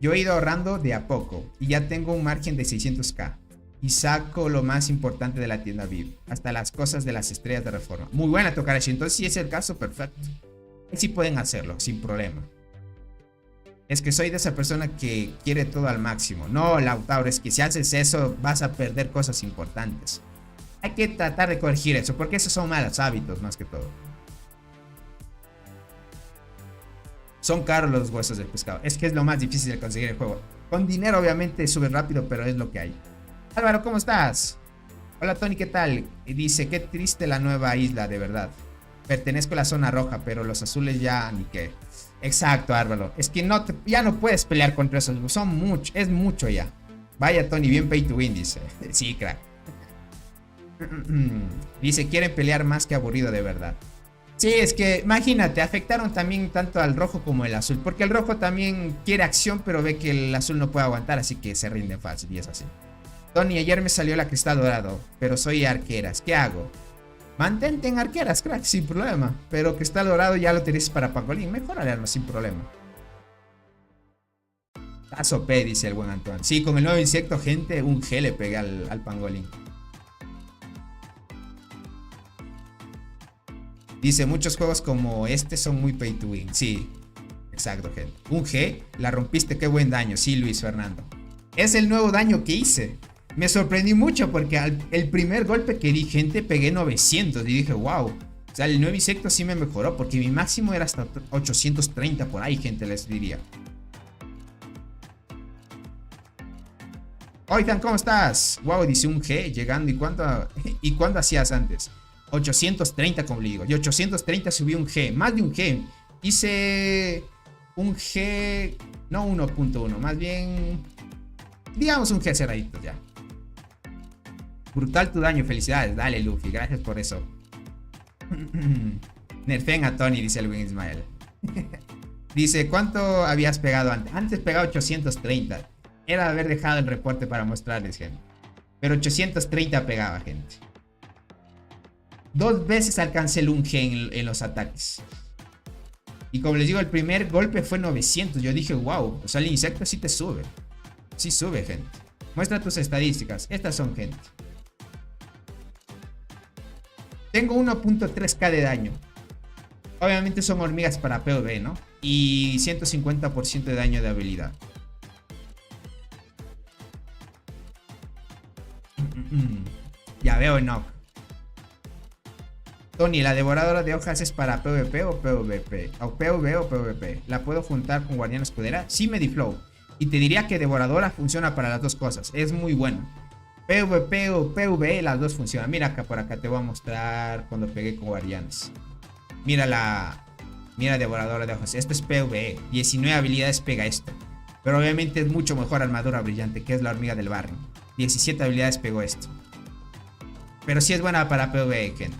Yo he ido ahorrando de a poco y ya tengo un margen de 600k. Y saco lo más importante de la tienda VIP. Hasta las cosas de las estrellas de reforma. Muy buena, Tokarashi. Entonces, si es el caso, perfecto. Y sí pueden hacerlo, sin problema. Es que soy de esa persona que quiere todo al máximo. No, Lautaro, es que si haces eso, vas a perder cosas importantes. Hay que tratar de corregir eso, porque esos son malos hábitos, más que todo. Son caros los huesos del pescado. Es que es lo más difícil de conseguir el juego. Con dinero, obviamente, sube rápido, pero es lo que hay. Álvaro, ¿cómo estás? Hola, Tony, ¿qué tal? Y dice, qué triste la nueva isla, de verdad. Pertenezco a la zona roja, pero los azules ya ni qué. Exacto, Álvaro. Es que ya no puedes pelear contra esos. Es mucho ya. Vaya, Tony, bien pay to win, dice. Sí, crack. Dice, quieren pelear más que aburrido, de verdad. Sí, es que imagínate, afectaron también tanto al rojo como el azul. Porque el rojo también quiere acción, pero ve que el azul no puede aguantar, así que se rinden fácil y es así. Tony, ayer me salió la cristal dorado, pero soy arqueras. ¿Qué hago? Mantente en arqueras, crack, sin problema. Pero cristal dorado ya lo utilizas para pangolín. Mejora el arma sin problema. Estás OP, dice el buen Antoine. Sí, con el nuevo insecto, gente, un G le pegué al pangolín. Dice, muchos juegos como este son muy pay to win. Sí, exacto, gente. Un G, la rompiste, qué buen daño. Sí, Luis Fernando. Es el nuevo daño que hice. Me sorprendí mucho porque el primer golpe que di, gente, pegué 900 y dije, wow. O sea, el nuevo insecto sí me mejoró porque mi máximo era hasta 830 por ahí, gente, les diría. Oigan, ¿cómo estás? Wow, dice un G llegando. ¿Y cuánto hacías antes? 830, como le digo. Y 830 subí un G. Más de un G. Hice un G... No 1.1, más bien... Digamos un G cerradito ya. Brutal tu daño, felicidades. Dale, Luffy, gracias por eso. Nerfen a Tony, dice el buen Ismael. Dice, ¿cuánto habías pegado antes? Antes pegaba 830. Era haber dejado el reporte para mostrarles, gente. Pero 830 pegaba, gente. 2 veces alcancé el 1G en los ataques. Y como les digo, el primer golpe fue 900. Yo dije, wow, o sea, el insecto sí te sube. Sí sube, gente. Muestra tus estadísticas. Estas son, gente. Tengo 1.3k de daño. Obviamente son hormigas para PvP, ¿no? Y 150% de daño de habilidad. Ya veo, no. Tony, ¿la devoradora de hojas es para PvP o PvP? ¿O PvE o PvP? ¿La puedo juntar con guardián escudera? Sí, Mediflow. Y te diría que devoradora funciona para las dos cosas. Es muy bueno. PvP o PvE, las dos funcionan. Mira acá, por acá te voy a mostrar cuando pegué con guardianes. Mira Mira devoradora de hojas. Esto es PvE. 19 habilidades pega esto. Pero obviamente es mucho mejor armadura brillante, que es la hormiga del barrio. 17 habilidades pegó esto. Pero sí es buena para PvE, gente.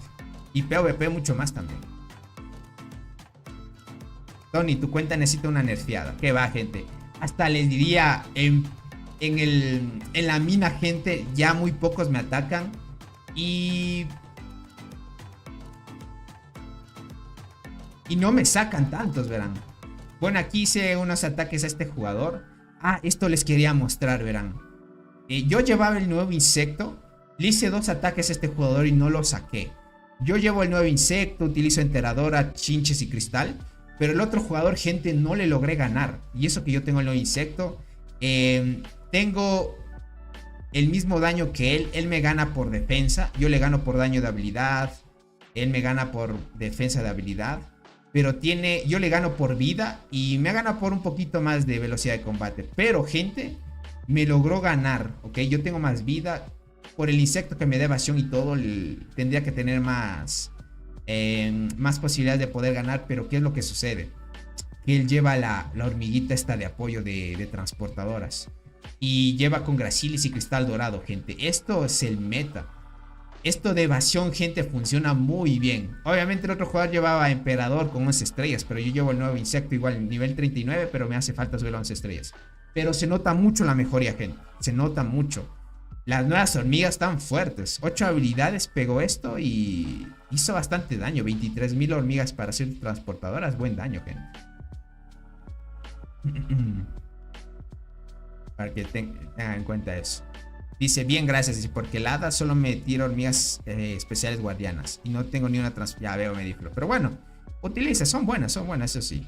Y PvP mucho más también. Tony, tu cuenta necesita una nerfeada. ¿Qué va, gente? Hasta les diría, en la mina, gente, ya muy pocos me atacan. Y no me sacan tantos, verán. Bueno, aquí hice unos ataques a este jugador. Ah, esto les quería mostrar, verán. Yo llevaba el nuevo insecto. Le hice 2 ataques a este jugador y no lo saqué. Yo llevo el nuevo insecto, utilizo enteradora, chinches y cristal. Pero el otro jugador, gente, no le logré ganar. Y eso que yo tengo el nuevo insecto. Tengo el mismo daño que él. Él me gana por defensa. Yo le gano por daño de habilidad. Él me gana por defensa de habilidad. Pero yo le gano por vida. Y me gana por un poquito más de velocidad de combate. Pero, gente, me logró ganar. ¿Ok? Yo tengo más vida. Por el insecto que me da evasión y todo. Tendría que tener más posibilidades de poder ganar. Pero ¿qué es lo que sucede? Que él lleva la hormiguita esta de apoyo de transportadoras. Y lleva con Gracilis y Cristal Dorado, gente. Esto es el meta. Esto de evasión, gente, funciona muy bien. Obviamente el otro jugador llevaba Emperador con 11 estrellas. Pero yo llevo el nuevo insecto igual nivel 39. Pero me hace falta subir a 11 estrellas. Pero se nota mucho la mejoría, gente. Se nota mucho. Las nuevas hormigas están fuertes. 8 habilidades pegó esto y hizo bastante daño. 23.000 hormigas para ser transportadoras. Buen daño, gente. Para que tengan en cuenta eso. Dice, bien, gracias. Porque el hada solo me tira hormigas especiales guardianas. Y no tengo ni una ya veo Mediflo. Pero bueno, utiliza, son buenas, eso sí.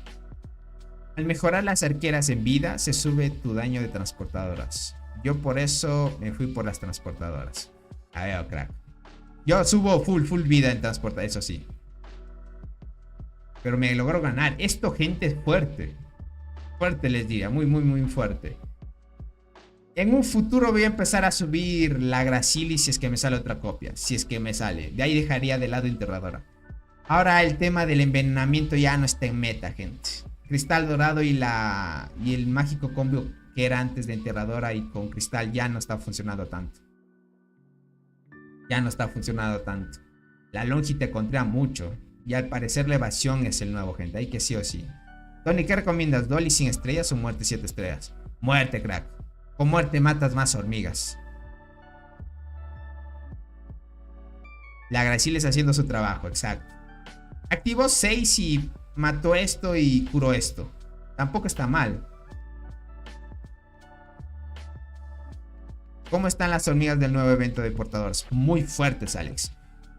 Al mejorar las arqueras en vida, se sube tu daño de transportadoras. Yo por eso me fui por las transportadoras. A ver, crack. Yo subo full vida en transportar, eso sí. Pero me logró ganar. Esto, gente, es fuerte. Fuerte les diría, muy fuerte. En un futuro voy a empezar a subir la Gracilis si es que me sale otra copia. Si es que me sale. De ahí dejaría de lado Enterradora. Ahora el tema del envenenamiento ya no está en meta, gente. Cristal Dorado y el mágico combo que era antes de Enterradora y con Cristal ya no está funcionando tanto. La Longi te contrae mucho. Y al parecer la evasión es el nuevo, gente. Hay que sí o sí. Tony, ¿qué recomiendas? ¿Dolly sin estrellas o muerte 7 estrellas? Muerte, crack. Con muerte matas más hormigas. La Gracilis haciendo su trabajo, exacto. Activó 6 y mató esto y curó esto. Tampoco está mal. ¿Cómo están las hormigas del nuevo evento de portadores? Muy fuertes, Alex.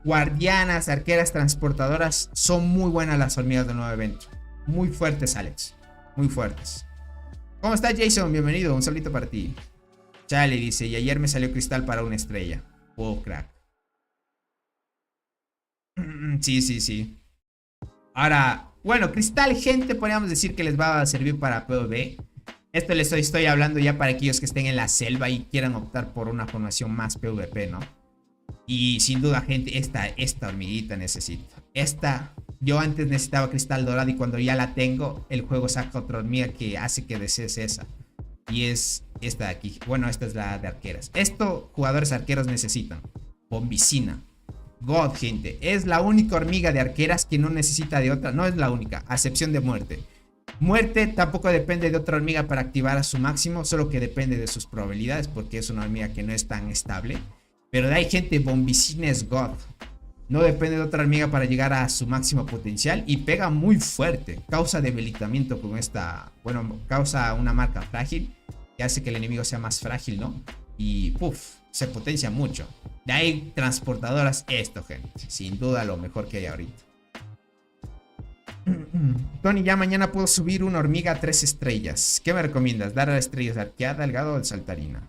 Guardianas, arqueras, transportadoras. Son muy buenas las hormigas del nuevo evento. Muy fuertes, Alex. Muy fuertes. ¿Cómo estás, Jason? Bienvenido. Un saludito para ti. Chale, dice. Y ayer me salió Cristal para una estrella. Oh, crack. Sí. Ahora, bueno, Cristal, gente, podríamos decir que les va a servir para PvP. Esto les estoy hablando ya para aquellos que estén en la selva y quieran optar por una formación más PvP, ¿no? Y sin duda, gente, esta hormiguita necesito. Yo antes necesitaba Cristal Dorado y cuando ya la tengo, el juego saca otra hormiga que hace que desees esa. Y es esta de aquí. Bueno, esta es la de arqueras. Esto jugadores arqueros necesitan. Bombicina. God, gente. Es la única hormiga de arqueras que no necesita de otra. No es la única, a excepción de muerte. Muerte tampoco depende de otra hormiga para activar a su máximo. Solo que depende de sus probabilidades porque es una hormiga que no es tan estable. Pero de ahí, gente, Bombicina es God. No depende de otra hormiga para llegar a su máximo potencial. Y pega muy fuerte. Causa debilitamiento con esta... Bueno, causa una marca frágil. Que hace que el enemigo sea más frágil, ¿no? Y puff, se potencia mucho. De ahí transportadoras esto, gente. Sin duda lo mejor que hay ahorita. Tony, ya mañana puedo subir una hormiga a 3 estrellas. ¿Qué me recomiendas? ¿Dar a las estrellas arqueada, delgado o saltarina?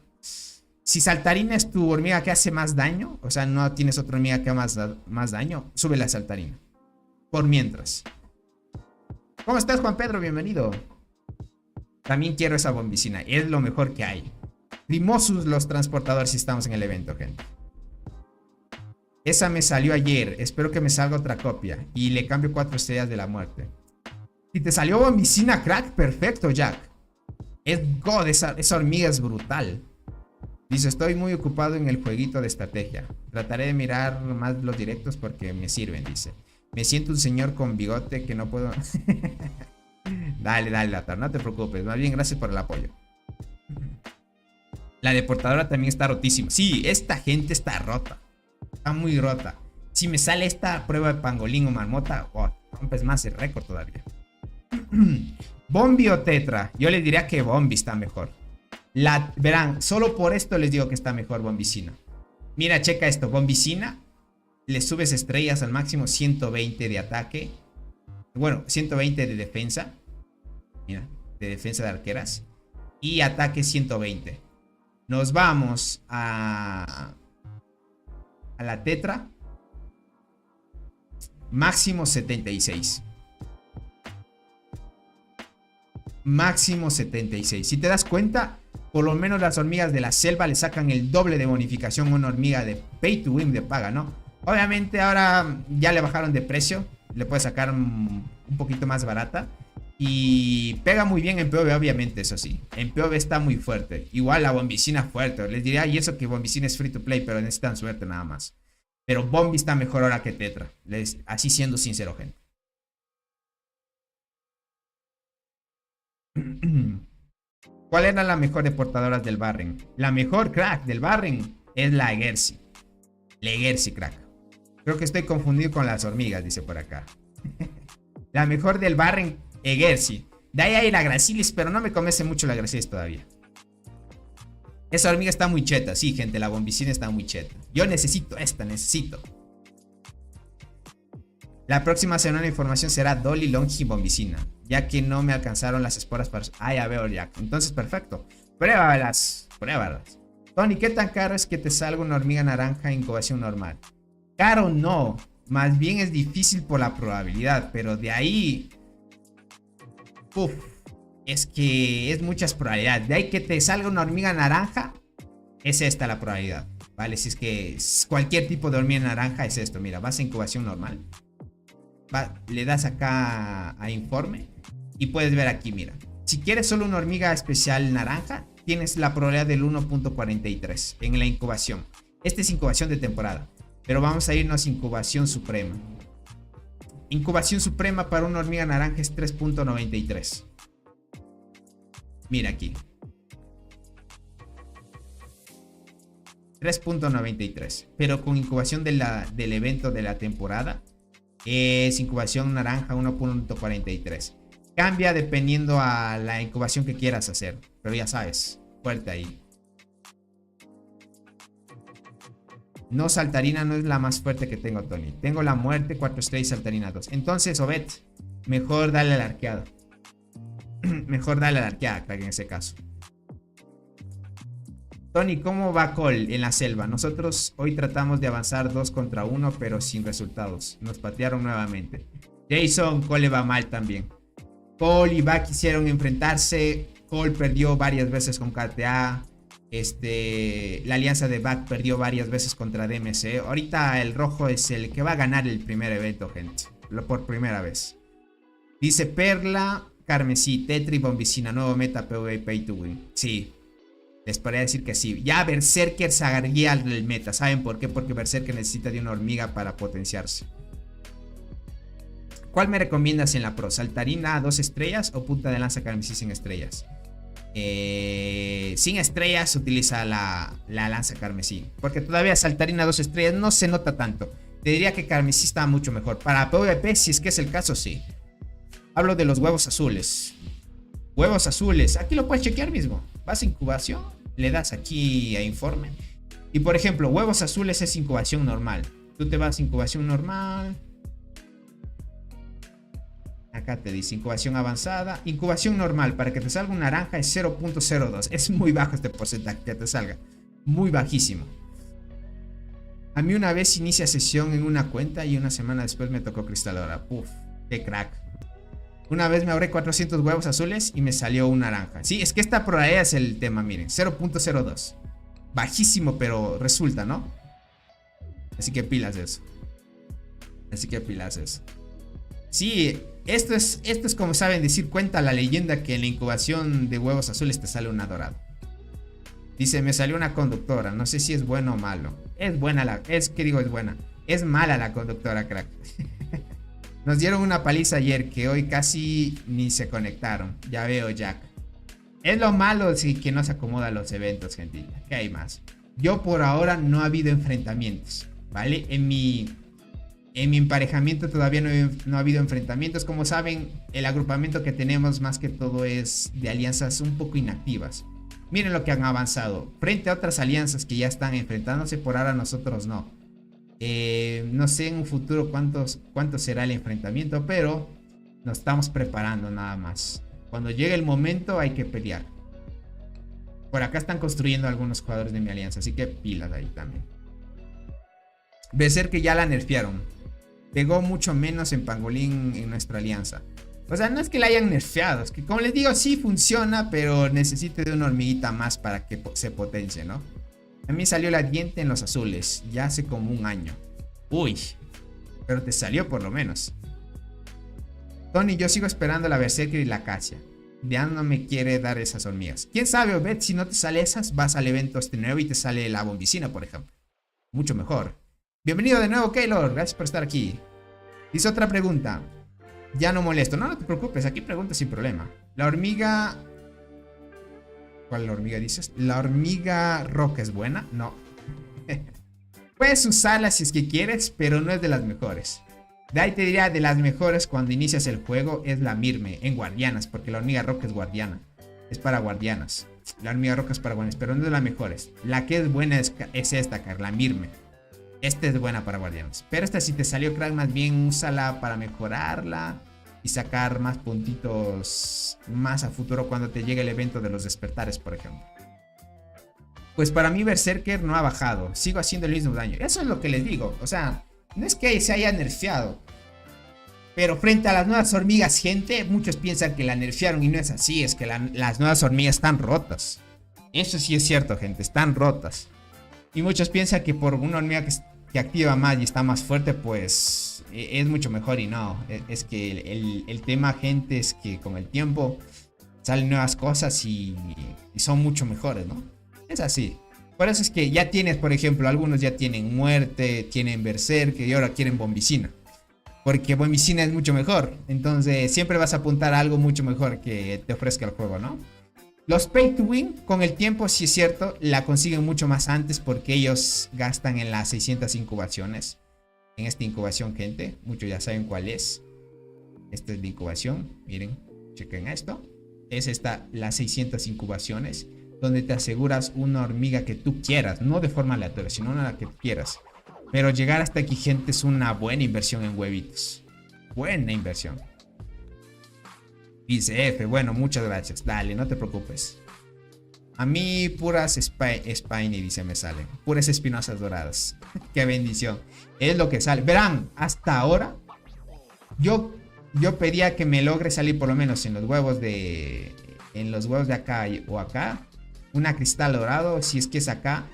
Si saltarina es tu hormiga que hace más daño, o sea, no tienes otra hormiga que haga más daño, sube la saltarina. Por mientras. ¿Cómo estás, Juan Pedro? Bienvenido. También quiero esa bombicina. Es lo mejor que hay. Primosus los transportadores si estamos en el evento, gente. Esa me salió ayer. Espero que me salga otra copia. Y le cambio 4 estrellas de la muerte. Si te salió bombicina, crack, perfecto, Jack. Es God, esa hormiga es brutal. Dice, estoy muy ocupado en el jueguito de estrategia. Trataré de mirar más los directos porque me sirven, dice. Me siento un señor con bigote que no puedo... Dale, Latar, no te preocupes. Más bien, gracias por el apoyo. La deportadora también está rotísima. Sí, esta gente está rota. Está muy rota. Si me sale esta prueba de pangolín o marmota, oh, rompes más el récord todavía. Bombi o Tetra. Yo les diría que Bombi está mejor. Verán, solo por esto les digo que está mejor Bombicina. Mira, checa esto. Bombicina, le subes estrellas al máximo, 120 de ataque. Bueno, 120 de defensa. Mira, de defensa de arqueras. Y ataque 120. Nos vamos a la tetra. Máximo 76. Máximo 76. Si te das cuenta, por lo menos las hormigas de la selva le sacan el doble de bonificación a una hormiga de pay to win de paga, ¿no? Obviamente ahora ya le bajaron de precio. Le puedes sacar un poquito más barata. Y pega muy bien en PvE, obviamente, eso sí. En PvE está muy fuerte. Igual la bombicina fuerte. Les diría, y eso que bombicina es free to play, pero necesitan suerte nada más. Pero Bombi está mejor ahora que Tetra. Así siendo sincero, gente. ¿Cuál era la mejor de portadoras del Barren? La mejor, crack, del Barren es la Egersi. La Egersi, crack. Creo que estoy confundido con las hormigas, dice por acá. La mejor del Barren, Egersi. De ahí hay la Gracilis, pero no me convence mucho la Gracilis todavía. Esa hormiga está muy cheta, sí, gente, la bombicina está muy cheta. Yo necesito esta, necesito. La próxima semana de información será Dolly, Longi y bombicina, ya que no me alcanzaron las esporas para... Ah, ya veo, ya. Entonces, perfecto. Pruébalas, pruébalas. Tony, ¿qué tan caro es que te salga una hormiga naranja en incubación normal? Caro no, más bien es difícil por la probabilidad, pero de ahí... Uf, es que es muchas probabilidades. De ahí que te salga una hormiga naranja, es esta la probabilidad, ¿vale? Si es que cualquier tipo de hormiga naranja es esto, mira, vas a incubación normal. Le das acá a informe y puedes ver aquí, mira. Si quieres solo una hormiga especial naranja, tienes la probabilidad del 1.43 en la incubación. Esta es incubación de temporada, pero vamos a irnos a incubación suprema. Incubación suprema para una hormiga naranja es 3.93. Mira aquí. 3.93. Pero con incubación del evento de la temporada es incubación naranja 1.43. Cambia dependiendo a la incubación que quieras hacer. Pero ya sabes, fuerte ahí. No, saltarina no es la más fuerte que tengo, Tony. Tengo la muerte, 4 estrellas, saltarina 2. Entonces, Obed, mejor dale a la arqueada. Mejor dale a la arqueada, crack, en ese caso. Tony, ¿cómo va Cole en la selva? Nosotros hoy tratamos de avanzar 2 contra 1, pero sin resultados. Nos patearon nuevamente. Jason, Cole le va mal también. Cole y Buck quisieron enfrentarse. Cole perdió varias veces con KTA. La alianza de Buck perdió varias veces contra DMC. Ahorita el rojo es el que va a ganar el primer evento, gente. Por primera vez. Dice Perla, Carmesí, Tetri, Bombicina, nuevo meta PvE Pay to Win. Sí, les podría decir que sí. Ya Berserker se agarría al meta. ¿Saben por qué? Porque Berserker necesita de una hormiga para potenciarse. ¿Cuál me recomiendas en la pro? ¿Saltarina 2 estrellas o punta de lanza carmesí sin estrellas? Sin estrellas utiliza la lanza carmesí, porque todavía saltarina 2 estrellas no se nota tanto. Te diría que carmesí está mucho mejor. Para PvP, si es que es el caso, sí. Hablo de los huevos azules. Huevos azules, aquí lo puedes chequear mismo. Vas a incubación, le das aquí a informe. Y por ejemplo, huevos azules es incubación normal. Tú te vas a incubación normal. Acá te dice incubación avanzada. Incubación normal, para que te salga un naranja es 0.02. Es muy bajo este porcentaje que te salga. Muy bajísimo. A mí una vez inicia sesión en una cuenta y una semana después me tocó cristaladora. Puf, qué crack. Una vez me ahorré 400 huevos azules y me salió un naranja. Sí, es que esta probabilidad es el tema, miren. 0.02. Bajísimo, pero resulta, ¿no? Así que pilas de eso. Así que pilas de eso. Sí, esto es como saben decir, cuenta la leyenda que en la incubación de huevos azules te sale una dorada. Dice, me salió una conductora, no sé si es bueno o malo. Es buena es buena. Es mala la conductora, crack. Nos dieron una paliza ayer que hoy casi ni se conectaron. Ya veo, Jack. Es lo malo sí, que no se acomodan los eventos, gentilla. ¿Qué hay más? Yo por ahora no ha habido enfrentamientos, ¿vale? En mi emparejamiento todavía no ha habido enfrentamientos. Como saben, el agrupamiento que tenemos más que todo es de alianzas un poco inactivas. Miren lo que han avanzado. Frente a otras alianzas que ya están enfrentándose, por ahora nosotros no. No sé en un futuro cuánto será el enfrentamiento, pero Nos estamos preparando nada más. Cuando llegue el momento hay que pelear. Por acá están construyendo algunos jugadores de mi alianza, así que pilas ahí también. Berserker ya la nerfearon. Pegó mucho menos en Pangolín en nuestra alianza. O sea, no es que la hayan nerfeado, es que como les digo, sí funciona, pero necesita de una hormiguita más para que se potencie, ¿no? A mí salió la diente en los azules, ya hace como un año. Uy, pero te salió por lo menos. Tony, yo sigo esperando la Berserker y la Acacia. Ya no me quiere dar esas hormigas. ¿Quién sabe, Obed? Si no te sale esas, vas al evento este nuevo y te sale la bombicina, por ejemplo. Mucho mejor. Bienvenido de nuevo, Keylor. Gracias por estar aquí. Dice otra pregunta. Ya no molesto. No, no te preocupes. Aquí pregunta sin problema. La hormiga... ¿Cuál es la hormiga dices? ¿La hormiga roca es buena? No. Puedes usarla si es que quieres, pero no es de las mejores. De ahí te diría de las mejores cuando inicias el juego es la Mirme en guardianas, porque la hormiga roca es guardiana. Es para guardianas. La hormiga roca es para guardianas, pero no es de las mejores. La que es buena es esta, la Mirme. Esta es buena para guardianes. Pero esta si te salió crack, más bien úsala para mejorarla y sacar más puntitos más a futuro cuando te llegue el evento de los despertares, por ejemplo. Pues para mí Berserker no ha bajado. Sigo haciendo el mismo daño. Eso es lo que les digo. O sea, no es que se haya nerfeado. Pero frente a las nuevas hormigas, gente, muchos piensan que la nerfearon y no es así. Es que las nuevas hormigas están rotas. Eso sí es cierto, gente. Están rotas. Y muchos piensan que por una hormiga que activa más y está más fuerte, pues es mucho mejor. Y no, es que el tema, gente, es que con el tiempo salen nuevas cosas y son mucho mejores, ¿no? Es así. Por eso es que ya tienes, por ejemplo, algunos ya tienen muerte, tienen berserker y ahora quieren bombicina. Porque bombicina es mucho mejor. Entonces siempre vas a apuntar a algo mucho mejor que te ofrezca el juego, ¿no? Los pay to win, con el tiempo, sí es cierto, la consiguen mucho más antes porque ellos gastan en las 600 incubaciones. En esta incubación, gente, muchos ya saben cuál es. Esta es la incubación, miren, chequen esto. Es esta, las 600 incubaciones, donde te aseguras una hormiga que tú quieras, no de forma aleatoria, sino una que tú quieras. Pero llegar hasta aquí, gente, es una buena inversión en huevitos. Buena inversión. Dice F, bueno, muchas gracias. Dale, no te preocupes. A mí puras spiny, dice, me salen. Puras espinosas doradas. Qué bendición. Es lo que sale. Verán, hasta ahora yo pedía que me logre salir por lo menos en los huevos de... En los huevos de acá o acá. Una cristal dorado, si es que es acá.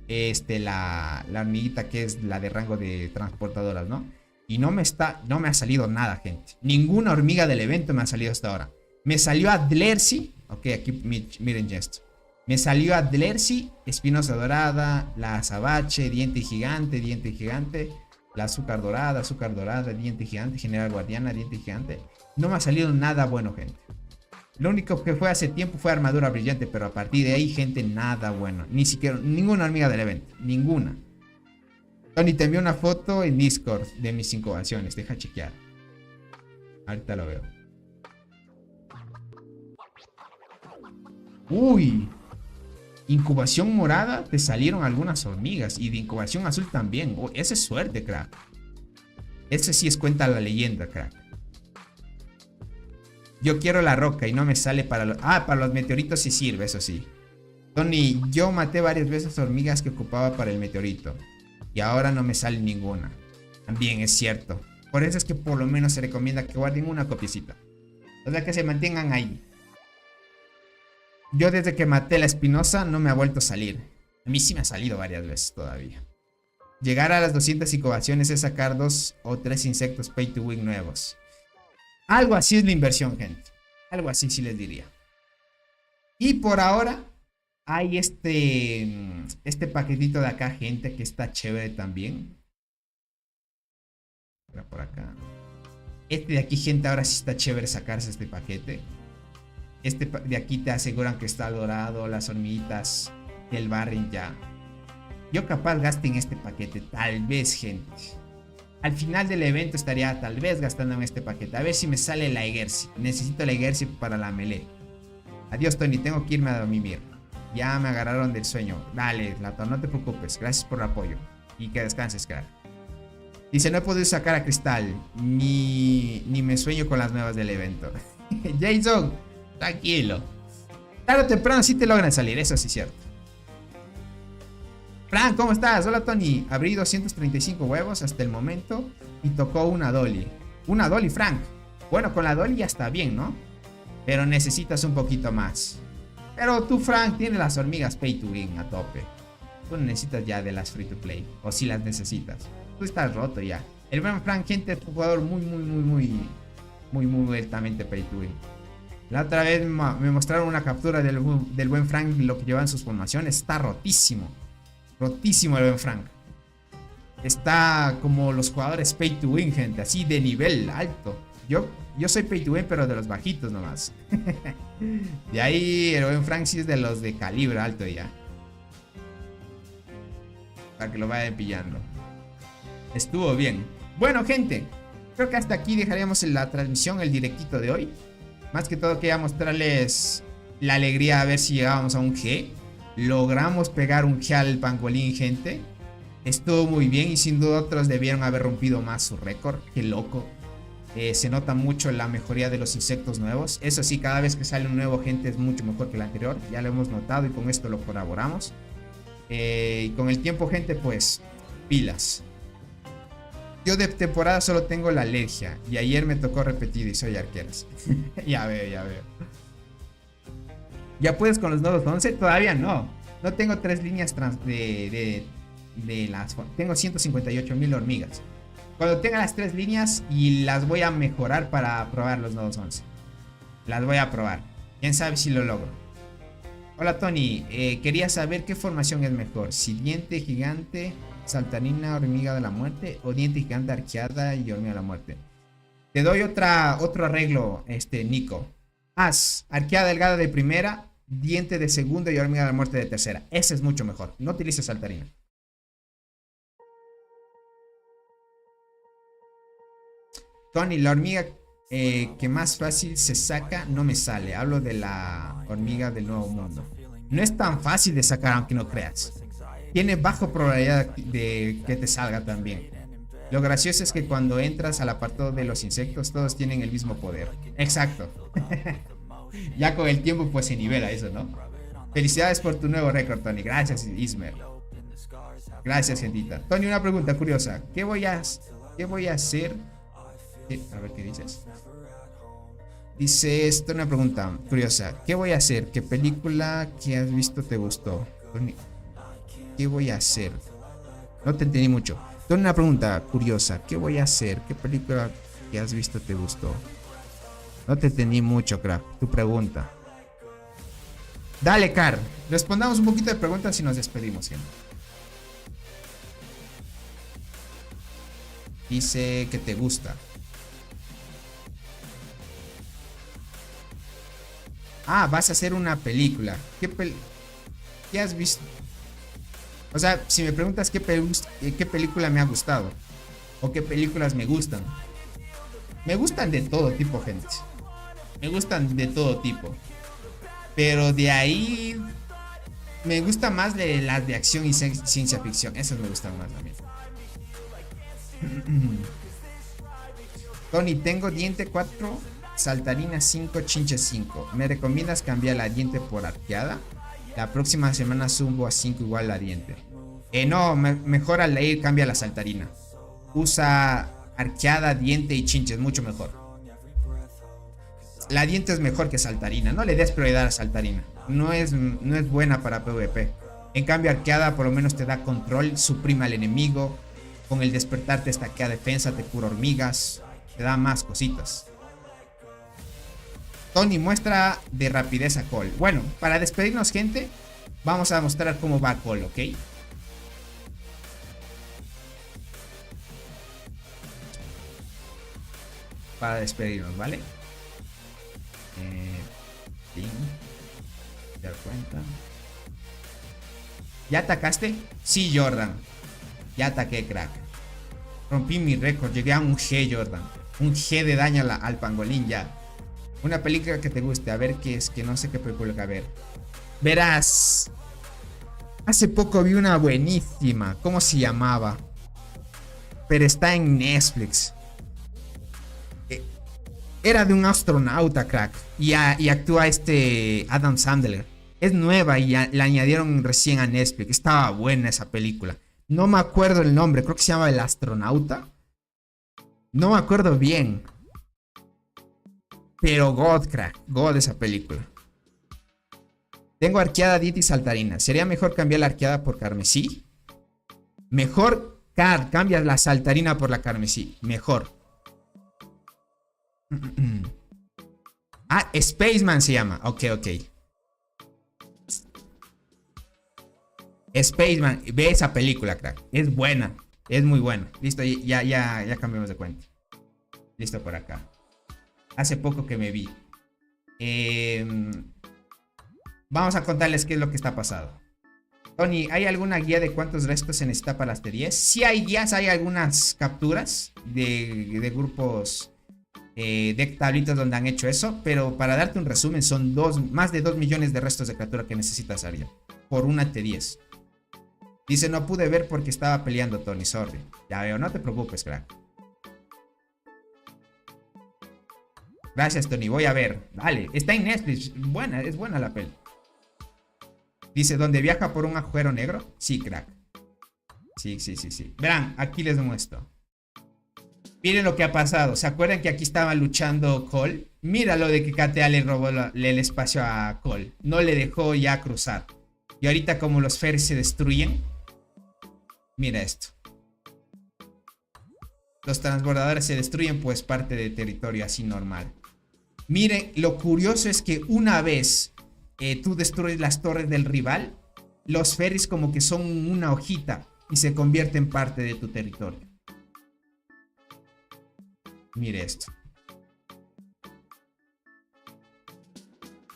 La hormiguita que es la de rango de transportadoras, ¿no? Y no me ha salido nada, gente. Ninguna hormiga del evento me ha salido hasta ahora. Me salió Adlersi. Ok, aquí miren ya esto. Me salió Adlersi, espinosa dorada, la azabache, diente gigante. La azúcar dorada, diente gigante, general guardiana, diente gigante. No me ha salido nada bueno, gente. Lo único que fue hace tiempo fue armadura brillante, pero a partir de ahí, gente, nada bueno. Ni siquiera, ninguna hormiga del evento. Ninguna. Tony, te envió una foto en Discord de mis incubaciones. Deja chequear. Ahorita lo veo. Uy. Incubación morada, te salieron algunas hormigas. Y de incubación azul también. Oh, esa es suerte, crack. Ese sí es cuenta la leyenda, crack. Yo quiero la roca y no me sale para los... Ah, para los meteoritos sí sirve, eso sí. Tony, yo maté varias veces hormigas que ocupaba para el meteorito. Y ahora no me sale ninguna. También es cierto. Por eso es que por lo menos se recomienda que guarden una copiecita. O sea, que se mantengan ahí. Yo desde que maté la espinosa no me ha vuelto a salir. A mí sí me ha salido varias veces todavía. Llegar a las 200 incubaciones es sacar 2 o 3 insectos pay to win nuevos. Algo así es la inversión, gente. Algo así sí les diría. Y por ahora hay este paquetito de acá, gente, que está chévere también. Por acá. Este de aquí, gente, ahora sí está chévere sacarse este paquete. Este de aquí te aseguran que está dorado, las hormiguitas del barrio ya. Yo capaz gaste en este paquete, tal vez, gente. Al final del evento estaría tal vez gastando en este paquete. A ver si me sale la Egersi. Necesito la Egersi para la melee. Adiós, Tony, tengo que irme a dormir. Ya me agarraron del sueño. Dale, Lato, no te preocupes. Gracias por el apoyo. Y que descanses, crack. Dice, no he podido sacar a Cristal. Ni me sueño con las nuevas del evento. Jason, tranquilo. Tarde o temprano sí te logran salir, eso sí es cierto. Frank, ¿cómo estás? Hola Tony. Abrí 235 huevos hasta el momento y tocó una Dolly. Una Dolly, Frank. Bueno, con la Dolly ya está bien, ¿no? Pero necesitas un poquito más. Pero tú, Frank, tienes las hormigas pay to win a tope. Tú no necesitas ya de las free to play. O si las necesitas. Tú estás roto ya. El buen Frank, gente, es un jugador muy altamente pay to win. La otra vez me mostraron una captura del buen Frank, lo que lleva en sus formaciones. Está rotísimo. Rotísimo el buen Frank. Está como los jugadores pay to win, gente. Así de nivel alto. Yo soy pay to win, pero de los bajitos nomás. De ahí el buen Frank sí es de los de calibre alto ya. Para que lo vayan pillando. Estuvo bien. Bueno, gente, creo que hasta aquí dejaríamos la transmisión, el directito de hoy. Más que todo quería mostrarles la alegría a ver si llegábamos a un G. Logramos pegar un G al pangolín, gente. Estuvo muy bien y sin duda otros debieron haber rompido más su récord. Qué loco. Se nota mucho la mejoría de los insectos nuevos. Eso sí, cada vez que sale un nuevo, gente, es mucho mejor que el anterior. Ya lo hemos notado y con esto lo corroboramos. Y con el tiempo, gente, pues pilas. Yo de temporada solo tengo la alergia y ayer me tocó repetido y soy arqueras. Ya veo. ¿Ya puedes con los nodos 11? Todavía no. No tengo 3 líneas de las... Tengo 158,000 hormigas. Cuando tenga las 3 líneas y las voy a mejorar para probar los nodos 11. Las voy a probar. Quién sabe si lo logro. Hola Tony, quería saber qué formación es mejor. Si diente gigante, saltarina, hormiga de la muerte o diente gigante, arqueada y hormiga de la muerte. Te doy otro arreglo, Nico. Haz arqueada delgada de primera, diente de segunda y hormiga de la muerte de tercera. Ese es mucho mejor. No utilices saltarina. Tony, la hormiga que más fácil se saca no me sale. Hablo de la hormiga del nuevo mundo. No es tan fácil de sacar, aunque no creas. Tiene baja probabilidad de que te salga también. Lo gracioso es que cuando entras al apartado de los insectos, todos tienen el mismo poder. Exacto. Ya con el tiempo pues se nivela eso, ¿no? Felicidades por tu nuevo récord, Tony. Gracias, Ismer. Gracias, gentita. Tony, una pregunta curiosa. ¿Qué voy a hacer? A ver qué dices. Dice esto, una pregunta curiosa. ¿Qué voy a hacer? ¿Qué película que has visto te gustó? Tony, ¿qué voy a hacer? No te entendí mucho. Tony, una pregunta curiosa. ¿Qué voy a hacer? ¿Qué película que has visto te gustó? No te entendí mucho, crack. Tu pregunta. Dale, Car. Respondamos un poquito de preguntas y nos despedimos, gente. Dice que te gusta. Ah, vas a hacer una película. ¿Qué has visto? O sea, si me preguntas qué película me ha gustado o qué películas me gustan. Me gustan de todo tipo, gente. Me gustan de todo tipo. Pero de ahí me gusta más de las de acción y ciencia ficción. Esas me gustan más también. Tony, tengo diente 4, saltarina 5, chinche 5. ¿Me recomiendas cambiar la diente por arqueada? La próxima semana subo a 5 igual la diente. No, mejor al ir cambia la saltarina. Usa arqueada, diente y chinche, es mucho mejor. La diente es mejor que saltarina. No le des prioridad a saltarina. No es buena para PvP. En cambio arqueada por lo menos te da control, suprime al enemigo. Con el despertar te estaquea defensa, te cura hormigas, te da más cositas. Tony, muestra de rapidez a Cole. Bueno, para despedirnos, gente, vamos a mostrar cómo va Cole, ¿ok? Para despedirnos, ¿vale? ¿Te das cuenta? ¿Ya atacaste? Sí, Jordan. Ya ataqué, crack. Rompí mi récord. Llegué a un G, Jordan. Un G de daño al pangolín ya. Una película que te guste. A ver qué es. Que no sé qué película ver. Verás. Hace poco vi una buenísima. ¿Cómo se llamaba? pero está en Netflix. Era de un astronauta, crack. Y actúa Adam Sandler. Es nueva y la añadieron recién a Netflix. Estaba buena esa película. No me acuerdo el nombre, creo que se llama El Astronauta. No me acuerdo bien. Pero God, crack. God esa película. Tengo arqueada Diti saltarina. ¿Sería mejor cambiar la arqueada por carmesí? Mejor, cambias la saltarina por la carmesí. Mejor. Ah, Spaceman se llama. Ok. Spaceman. Ve esa película, crack. Es buena. Es muy buena. Listo, ya cambiamos de cuenta. Listo por acá. Hace poco que me vi. Vamos a contarles qué es lo que está pasando. Tony, ¿hay alguna guía de cuántos restos se necesita para las T10? Sí hay guías, hay algunas capturas de grupos de tablitas donde han hecho eso. Pero para darte un resumen, son más de 2 millones de restos de criatura que necesitas, Ariel, por una T10. Dice, no pude ver porque estaba peleando, Tony, sorry. Ya veo, no te preocupes, crack. Gracias, Tony, voy a ver. Vale, está en Netflix. Buena, es buena la peli. Dice, ¿dónde viaja por un agujero negro? Sí, crack. Sí. Verán, aquí les muestro. Miren lo que ha pasado. ¿Se acuerdan que aquí estaba luchando Cole? Mira lo de que KTA le robó el espacio a Cole. No le dejó ya cruzar. Y ahorita como los ferries se destruyen. Mira esto. Los transbordadores se destruyen, pues parte de territorio así normal. Miren, lo curioso es que una vez tú destruyes las torres del rival, los ferries como que son una hojita y se convierten en parte de tu territorio. Mire esto.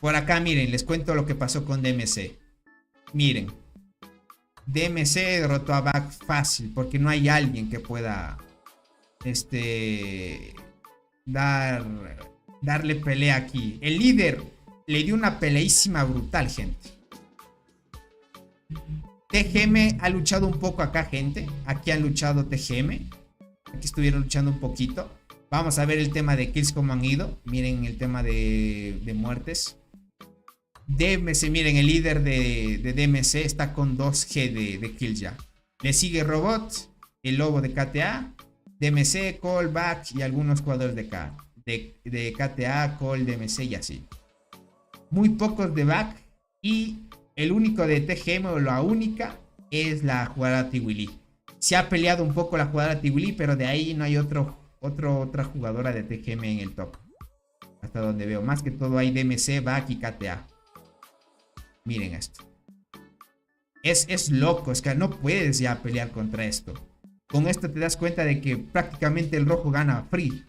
Por acá, miren, les cuento lo que pasó con DMC. Miren. DMC derrotó a Back fácil porque no hay alguien que pueda darle pelea aquí. El líder le dio una peleísima brutal, gente. TGM ha luchado un poco acá, gente. Aquí han luchado TGM. Aquí estuvieron luchando un poquito. Vamos a ver el tema de kills como han ido. Miren el tema de muertes. DMC, miren, el líder de DMC está con 2G de kills ya. Le sigue Robot, el lobo de KTA, DMC, Cole, Back y algunos jugadores de KTA, Cole, DMC y así. Muy pocos de Back y el único de TGM o la única es la jugadora Tiwili. Se ha peleado un poco la jugadora Tiwili, pero de ahí no hay otra jugadora de TGM en el top. Hasta donde veo, más que todo hay DMC, Back y KTA. Miren esto. Es loco, es que no puedes ya pelear contra esto. Con esto te das cuenta de que prácticamente el rojo gana free.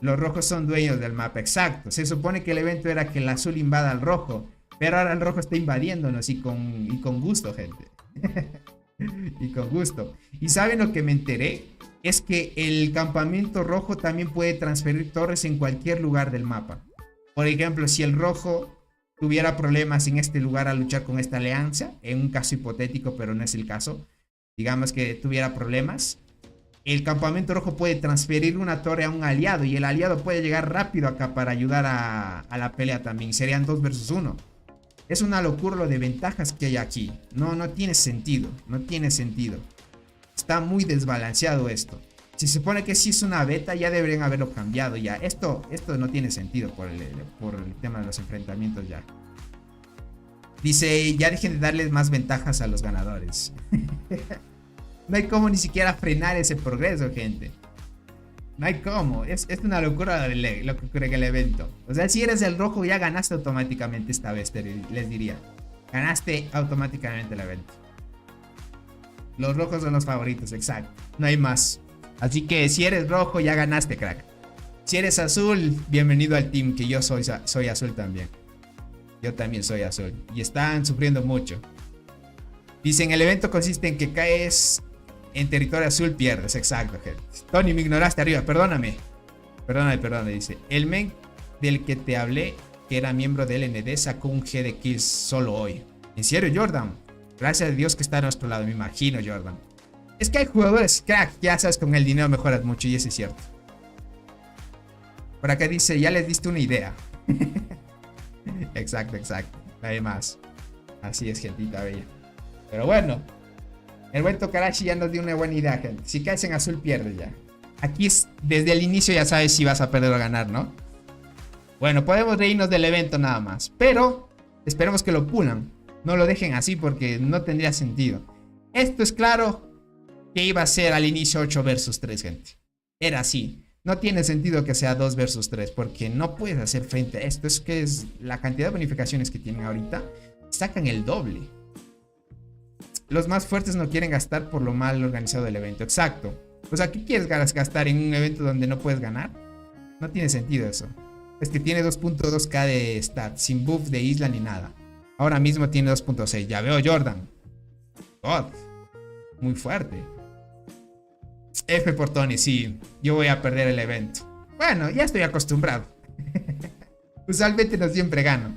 Los rojos son dueños del mapa, exacto. Se supone que el evento era que el azul invada al rojo, pero ahora el rojo está invadiéndonos y con gusto, gente. Y con gusto. ¿Y saben lo que me enteré? Es que el campamento rojo también puede transferir torres en cualquier lugar del mapa. Por ejemplo, si el rojo tuviera problemas en este lugar al luchar con esta alianza, en un caso hipotético, pero no es el caso, digamos que tuviera problemas, el campamento rojo puede transferir una torre a un aliado y el aliado puede llegar rápido acá para ayudar a la pelea también. Serían 2 versus 1. Es una locura lo de ventajas que hay aquí. No tiene sentido. No tiene sentido. Está muy desbalanceado esto. Si se supone que sí es una beta, ya deberían haberlo cambiado ya. Esto no tiene sentido por el tema de los enfrentamientos ya. Dice, ya dejen de darles más ventajas a los ganadores. No hay como ni siquiera frenar ese progreso, gente. No hay cómo. Es una locura lo que ocurre en el evento. O sea, si eres el rojo ya ganaste automáticamente esta vez, les diría. Ganaste automáticamente el evento. Los rojos son los favoritos, exacto. No hay más. Así que si eres rojo ya ganaste, crack. Si eres azul, bienvenido al team, que yo soy azul también. Yo también soy azul. Y están sufriendo mucho. Dicen, el evento consiste en que caes en territorio azul, pierdes. Exacto, gente. Tony, me ignoraste arriba, perdóname. Perdóname, dice. El men del que te hablé, que era miembro del ND, sacó un G de kills solo hoy. ¿En serio, Jordan? Gracias a Dios que está a nuestro lado, me imagino, Jordan. Es que hay jugadores crack, ya sabes, con el dinero mejoras mucho y eso es cierto. Por acá dice, ya les diste una idea. Exacto, exacto. Nadie más. Así es, gentita bella. Pero bueno, el buen Tokarashi ya nos dio una buena idea, gente. Si caes en azul, pierdes ya. Aquí es, desde el inicio ya sabes si vas a perder o ganar, ¿no? Bueno, podemos reírnos del evento nada más. Pero esperemos que lo pulan. No lo dejen así porque no tendría sentido. Esto es claro que iba a ser al inicio 8 versus 3, gente. Era así. No tiene sentido que sea 2 versus 3 porque no puedes hacer frente a esto. Es que es la cantidad de bonificaciones que tienen ahorita. Sacan el doble. Los más fuertes no quieren gastar por lo mal organizado del evento. Exacto. O sea, ¿qué quieres gastar en un evento donde no puedes ganar? No tiene sentido eso. Es que tiene 2.2k de stats, sin buff de isla ni nada. Ahora mismo tiene 2.6. Ya veo Jordan. God. Muy fuerte. F por Tony, sí. Yo voy a perder el evento. Bueno, ya estoy acostumbrado. Usualmente no siempre gano.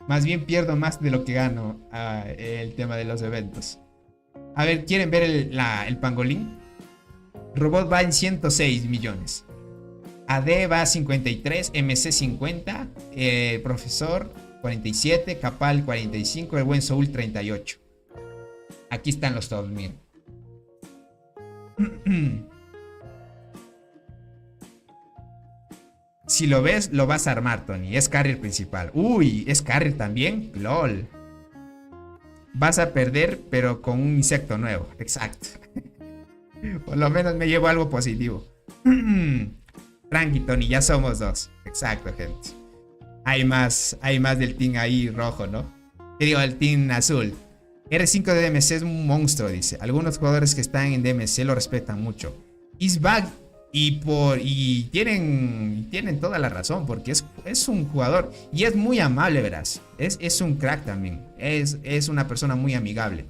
Más bien pierdo más de lo que gano el tema de los eventos. A ver, ¿quieren ver el pangolín? Robot va en 106 millones. AD va a 53, MC 50, Profesor 47, Capal 45, el buen Soul 38. Aquí están los todos, miren. Si lo ves, lo vas a armar, Tony. Es carrier principal. Uy, es carrier también. LOL. Vas a perder, pero con un insecto nuevo. Exacto. Por lo menos me llevo algo positivo. Tranqui, Tony, ya somos 2. Exacto, gente. Hay más del team ahí rojo, ¿no? ¿Qué digo? El team azul. R5 de DMC es un monstruo, dice. Algunos jugadores que están en DMC lo respetan mucho. Isbag y tienen toda la razón, porque es un jugador y es muy amable, verás. Es un crack también. Es una persona muy amigable.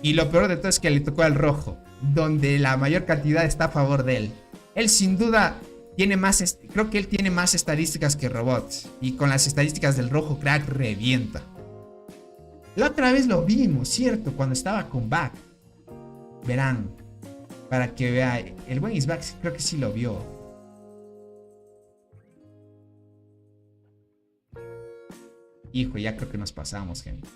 Y lo peor de todo es que le tocó al rojo, donde la mayor cantidad está a favor de él. Él sin duda tiene más, creo que él tiene más estadísticas que robots. Y con las estadísticas del rojo, crack revienta. La otra vez lo vimos, ¿cierto? Cuando estaba con Back. Verán. Para que vea. El buen Isback creo que sí lo vio. Hijo, ya creo que nos pasamos, gente.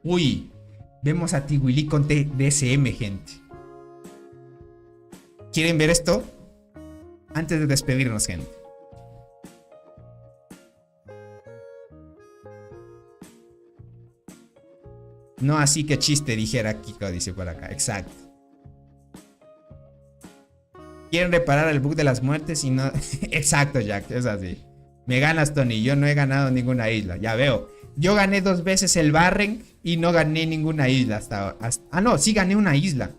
Uy. Vemos a Tiguili con DSM, gente. ¿Quieren ver esto? Antes de despedirnos, gente. No así que chiste, dijera Kiko, dice por acá. Exacto. Quieren reparar el bug de las muertes y no... Exacto, Jack, es así. Me ganas, Tony, yo no he ganado ninguna isla, ya veo. Yo gané 2 veces el Barren y no gané ninguna isla hasta... Ah, no, sí gané una isla.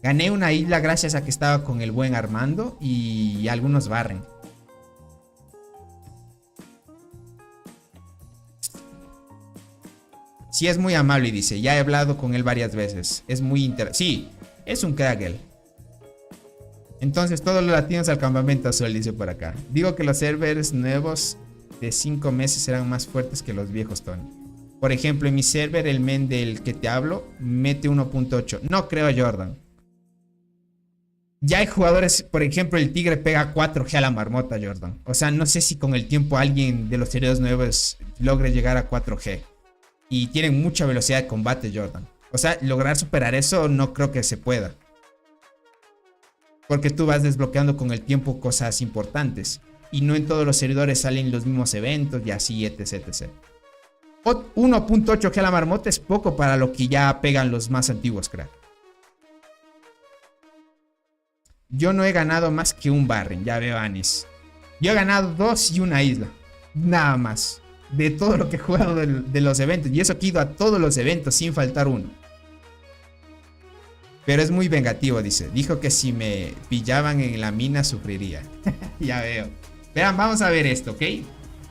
Gané una isla gracias a que estaba con el buen Armando y algunos Barren. Sí, es muy amable y dice, ya he hablado con él varias veces. Es muy interesante. Sí, es un crack él. Entonces todos los latinos al campamento azul, dice por acá. Digo que los servers nuevos de 5 meses serán más fuertes que los viejos, Tony. Por ejemplo, en mi server, el men del que te hablo mete 1.8. No creo, Jordan. Ya hay jugadores, por ejemplo, el Tigre pega 4G a la marmota, Jordan. O sea, no sé si con el tiempo alguien de los servidores nuevos logre llegar a 4G. Y tienen mucha velocidad de combate, Jordan. O sea, lograr superar eso no creo que se pueda. Porque tú vas desbloqueando con el tiempo cosas importantes. Y no en todos los servidores salen los mismos eventos y así, etc, etc. 1.8G a la marmota es poco para lo que ya pegan los más antiguos, crack. Yo no he ganado más que un Barren, ya veo, Anis. Yo he ganado 2 y una isla. Nada más. De todo lo que he jugado de los eventos. Y eso que he ido a todos los eventos sin faltar uno. Pero es muy vengativo, dice. Dijo que si me pillaban en la mina sufriría. Ya veo. Vean, vamos a ver esto, ¿ok?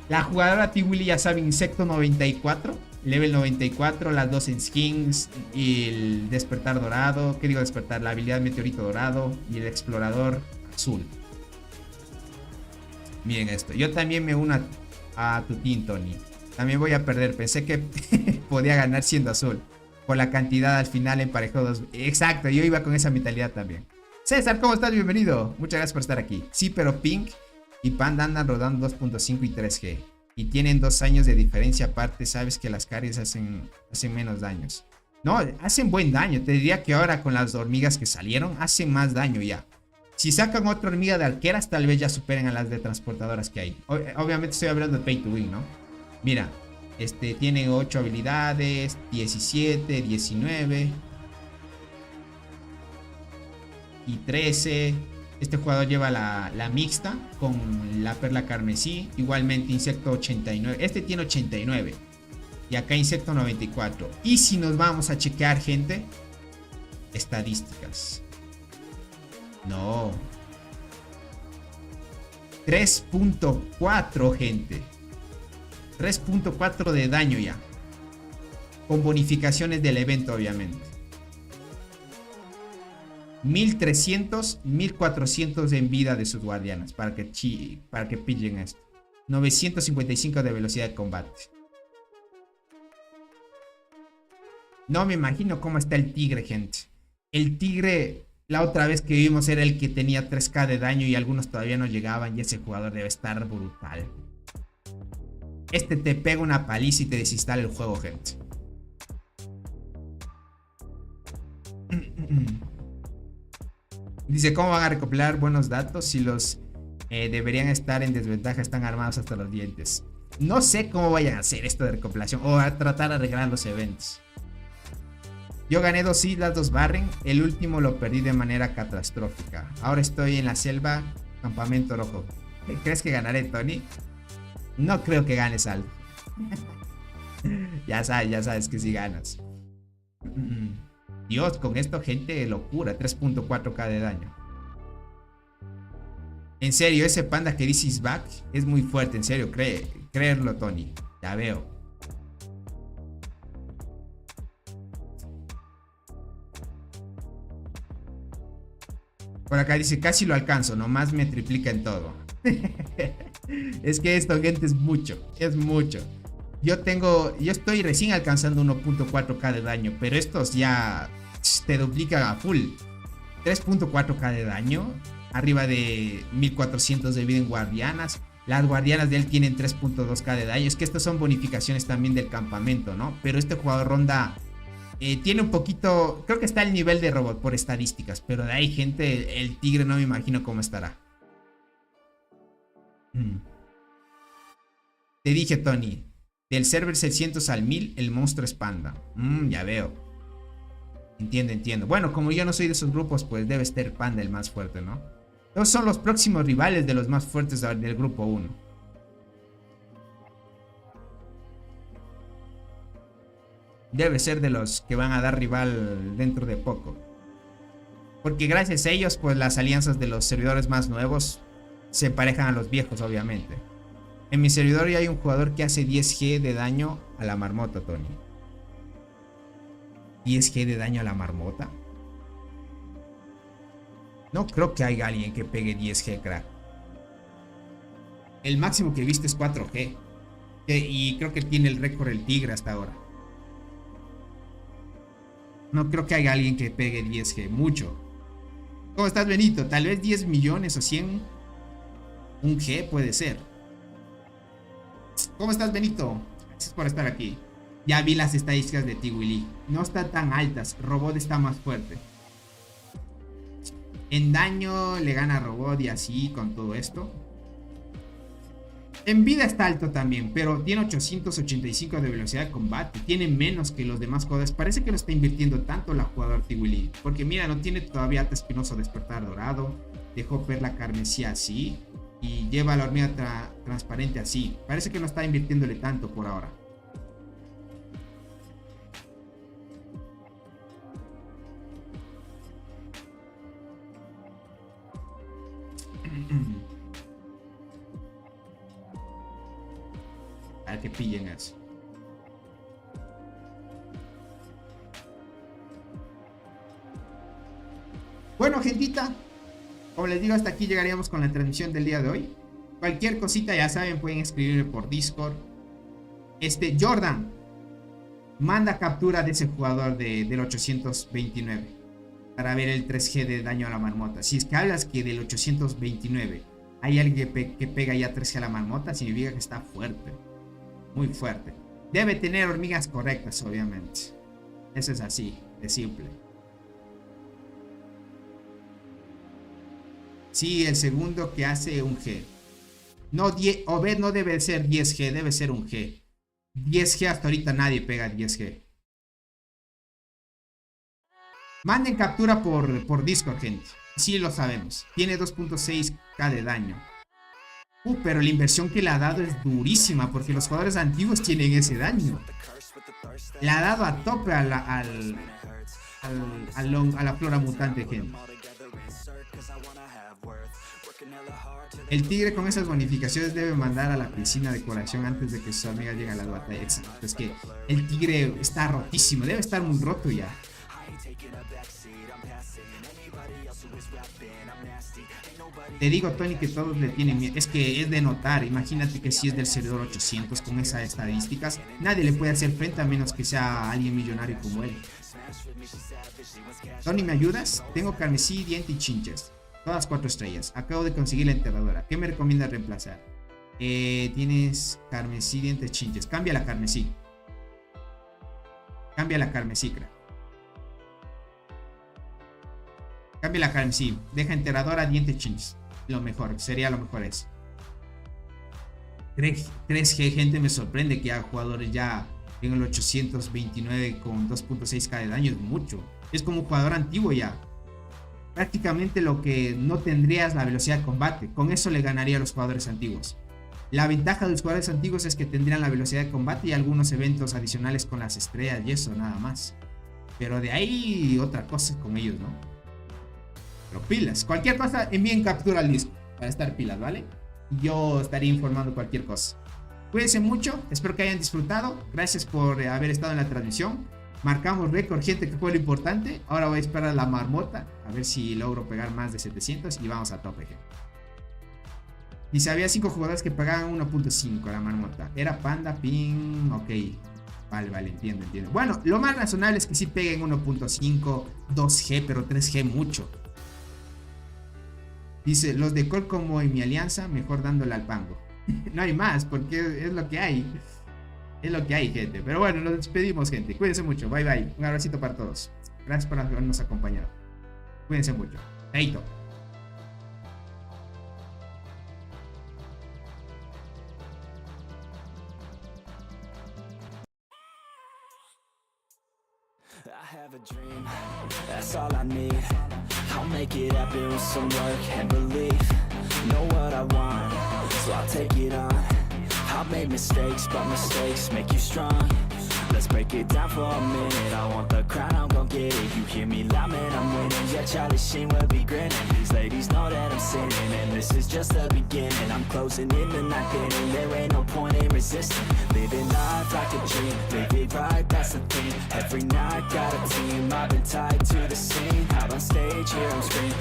La jugadora T-Willy ya sabe, insecto 94, level 94, las 2 en skins, y el despertar dorado. ¿Qué digo despertar? La habilidad meteorito dorado y el explorador azul. Miren esto. Yo también me uno a tu team, Tony. También voy a perder. Pensé que podía ganar siendo azul. Por la cantidad al final emparejó dos. Exacto, yo iba con esa mentalidad también. César, ¿cómo estás? Bienvenido. Muchas gracias por estar aquí. Sí, pero Pink y Panda andan rodando 2.5 y 3G. Y tienen 2 años de diferencia aparte. Sabes que las carries hacen menos daños. No, hacen buen daño. Te diría que ahora con las hormigas que salieron, hacen más daño ya. Si sacan otra hormiga de arqueras, tal vez ya superen a las de transportadoras que hay. Obviamente estoy hablando de pay to win, ¿no? Mira, tiene 8 habilidades, 17, 19 y 13. Este jugador lleva la mixta con la perla carmesí. Igualmente insecto 89. Este tiene 89. Y acá insecto 94. Y si nos vamos a chequear, gente, estadísticas. No. 3.4, gente. 3.4 de daño ya. Con bonificaciones del evento, obviamente. 1300, 1400 en vida de sus guardianas. Para que pillen esto. 955 de velocidad de combate. No me imagino cómo está el tigre, gente. El tigre, la otra vez que vimos, era el que tenía 3k de daño y algunos todavía no llegaban. Y ese jugador debe estar brutal. Te pega una paliza y te desinstala el juego, gente. Dice, ¿cómo van a recopilar buenos datos si los deberían estar en desventaja? Están armados hasta los dientes. No sé cómo vayan a hacer esto de recopilación o a tratar de arreglar los eventos. Yo gané 2 islas, 2 barren. El último lo perdí de manera catastrófica. Ahora estoy en la selva, campamento rojo. ¿Crees que ganaré, Tony? No creo que ganes algo. Ya sabes que si ganas. Dios, con esto, gente, locura. 3.4k de daño. En serio, ese panda que dice is back es muy fuerte. En serio, creerlo, Tony. Ya veo. Por acá dice, casi lo alcanzo, nomás me triplica en todo. Es que esto, gente, es mucho. Es mucho. Yo estoy recién alcanzando 1.4k de daño, pero estos ya te duplican a full. 3.4k de daño, arriba de 1400 de vida en guardianas. Las guardianas de él tienen 3.2k de daño. Es que estas son bonificaciones también del campamento, ¿no? Pero este jugador ronda... tiene un poquito... Creo que está al nivel de robot por estadísticas. Pero de ahí, gente, el tigre no me imagino cómo estará. Te dije, Tony. Del server 600 al 1000, el monstruo es panda. Ya veo. Entiendo. Bueno, como yo no soy de esos grupos, pues debe estar panda el más fuerte, ¿no? Estos son los próximos rivales de los más fuertes del grupo 1. Debe ser de los que van a dar rival dentro de poco. Porque gracias a ellos, pues las alianzas de los servidores más nuevos se emparejan a los viejos, obviamente. En mi servidor ya hay un jugador que hace 10g de daño a la marmota, Tony. 10g de daño a la marmota. No creo que haya alguien que pegue 10g, crack. El máximo que viste es 4g. Y creo que tiene el récord el tigre hasta ahora. No creo que haya alguien que pegue 10g. Mucho. ¿Cómo estás, Benito? Tal vez 10 millones o 100. Un G puede ser. ¿Cómo estás, Benito? Gracias por estar aquí. Ya vi las estadísticas de Tiwili. No están tan altas. Robot está más fuerte. En daño le gana a Robot y así con todo esto. En vida está alto también, pero tiene 885 de velocidad de combate. Tiene menos que los demás jugadores. Parece que lo está invirtiendo tanto la jugadora Tiwili. Porque mira, no tiene todavía Ata Espinoso Despertar Dorado. Dejó perla carmesí así. Y lleva la hormiga transparente así. Parece que no está invirtiéndole tanto por ahora. A ver que pillen eso. Bueno, gentita, como les digo, hasta aquí llegaríamos con la transmisión del día de hoy. Cualquier cosita, ya saben, pueden escribirme por Discord. Jordan, manda captura de ese jugador del 829 para ver el 3G de daño a la marmota. Si es que hablas que del 829 hay alguien que pega ya 3G a la marmota, significa que está fuerte. Muy fuerte. Debe tener hormigas correctas, obviamente. Eso es así, de simple. Sí, el segundo que hace un G. No, Obed no debe ser 10G, debe ser un G. 10G hasta ahorita nadie pega 10G. Manden captura por Discord, gente. Sí lo sabemos. Tiene 2.6k de daño. Pero la inversión que le ha dado es durísima, porque los jugadores antiguos tienen ese daño. Le ha dado a tope a la flora mutante, gente. El tigre con esas bonificaciones debe mandar a la piscina de colación antes de que sus amigas lleguen a la batalla. Exacto, es que el tigre está rotísimo, debe estar muy roto ya. Te digo, Tony, que todos le tienen miedo. Es que es de notar. Imagínate que si es del servidor 800 con esas estadísticas, nadie le puede hacer frente a menos que sea alguien millonario como él. Tony, ¿me ayudas? Tengo carmesí, diente y chinches. Todas 4 estrellas. Acabo de conseguir la enterradora. ¿Qué me recomiendas reemplazar? Tienes carmesí, diente, chinches. Cambia la carmesí. Cambia la carmesí, crack. Cambia la carmesí. Deja enterradora, diente, chinches. Lo mejor. Sería lo mejor eso. 3G, gente, me sorprende que haya jugadores ya en el 829 con 2.6k de daño. Es mucho. Es como un jugador antiguo ya. Prácticamente lo que no tendría es la velocidad de combate. Con eso le ganaría a los jugadores antiguos. La ventaja de los jugadores antiguos es que tendrían la velocidad de combate y algunos eventos adicionales con las estrellas y eso, nada más. Pero de ahí otra cosa con ellos, ¿no? Pero pilas. Cualquier cosa, envíen captura al disco para estar pilas, ¿vale? Yo estaré informando cualquier cosa. Cuídense mucho. Espero que hayan disfrutado. Gracias por haber estado en la transmisión. Marcamos récord, gente, que fue lo importante. Ahora voy a esperar a la marmota. A ver si logro pegar más de 700 y vamos a tope, gente. Dice, había 5 jugadores que pagaban 1.5 a la marmota. Era Panda, Ping, ok. Vale, entiendo. Bueno, lo más razonable es que sí peguen 1.5, 2G, pero 3G mucho. Dice, los de Col como en mi alianza, mejor dándole al pango. No hay más, porque es lo que hay. Es lo que hay, gente. Pero bueno, nos despedimos, gente. Cuídense mucho. Bye, bye. Un abracito para todos. Gracias por habernos acompañado. Cuídense mucho. Chaito. I have a dream, that's all I need. I'll make it happen with some work and belief. Know what I want, so I'll take it on. I've made mistakes, but mistakes make you strong. Let's break it down for a minute. I want the crown, I'm gon' get it. You hear me loud, man, I'm winning. Yeah, Charlie Sheen will be grinning. These ladies know that I'm sinning, and this is just the beginning. I'm closing in the night inning. There ain't no point in resisting. Living life like a dream, live it right, that's the thing. Every night got a team, I've been tied to the scene. Out on stage, here I'm screaming.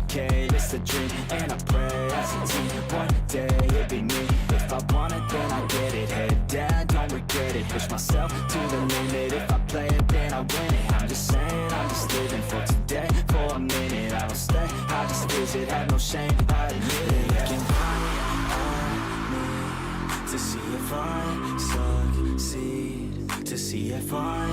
Okay, it's a dream, and I pray as a team. One day it'll be me. If I want it, then I get it. Head down, don't regret it. Push myself to the limit. If I play it, then I win it. I'm just saying, I'm just living for today. For a minute, I don't stay, I just visit. Have no shame, I admit it. Looking right at me to see if I succeed, to see if I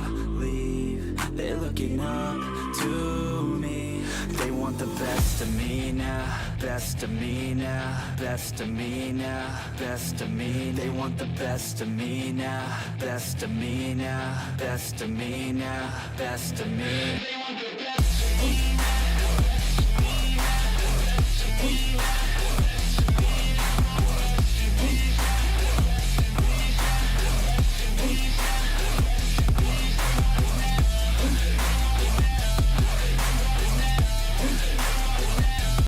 believe. They're looking up to me. They want the best of me now, best of me now, best of me now, best of me. They want the best of me now, best of me now, best of me now, best of me.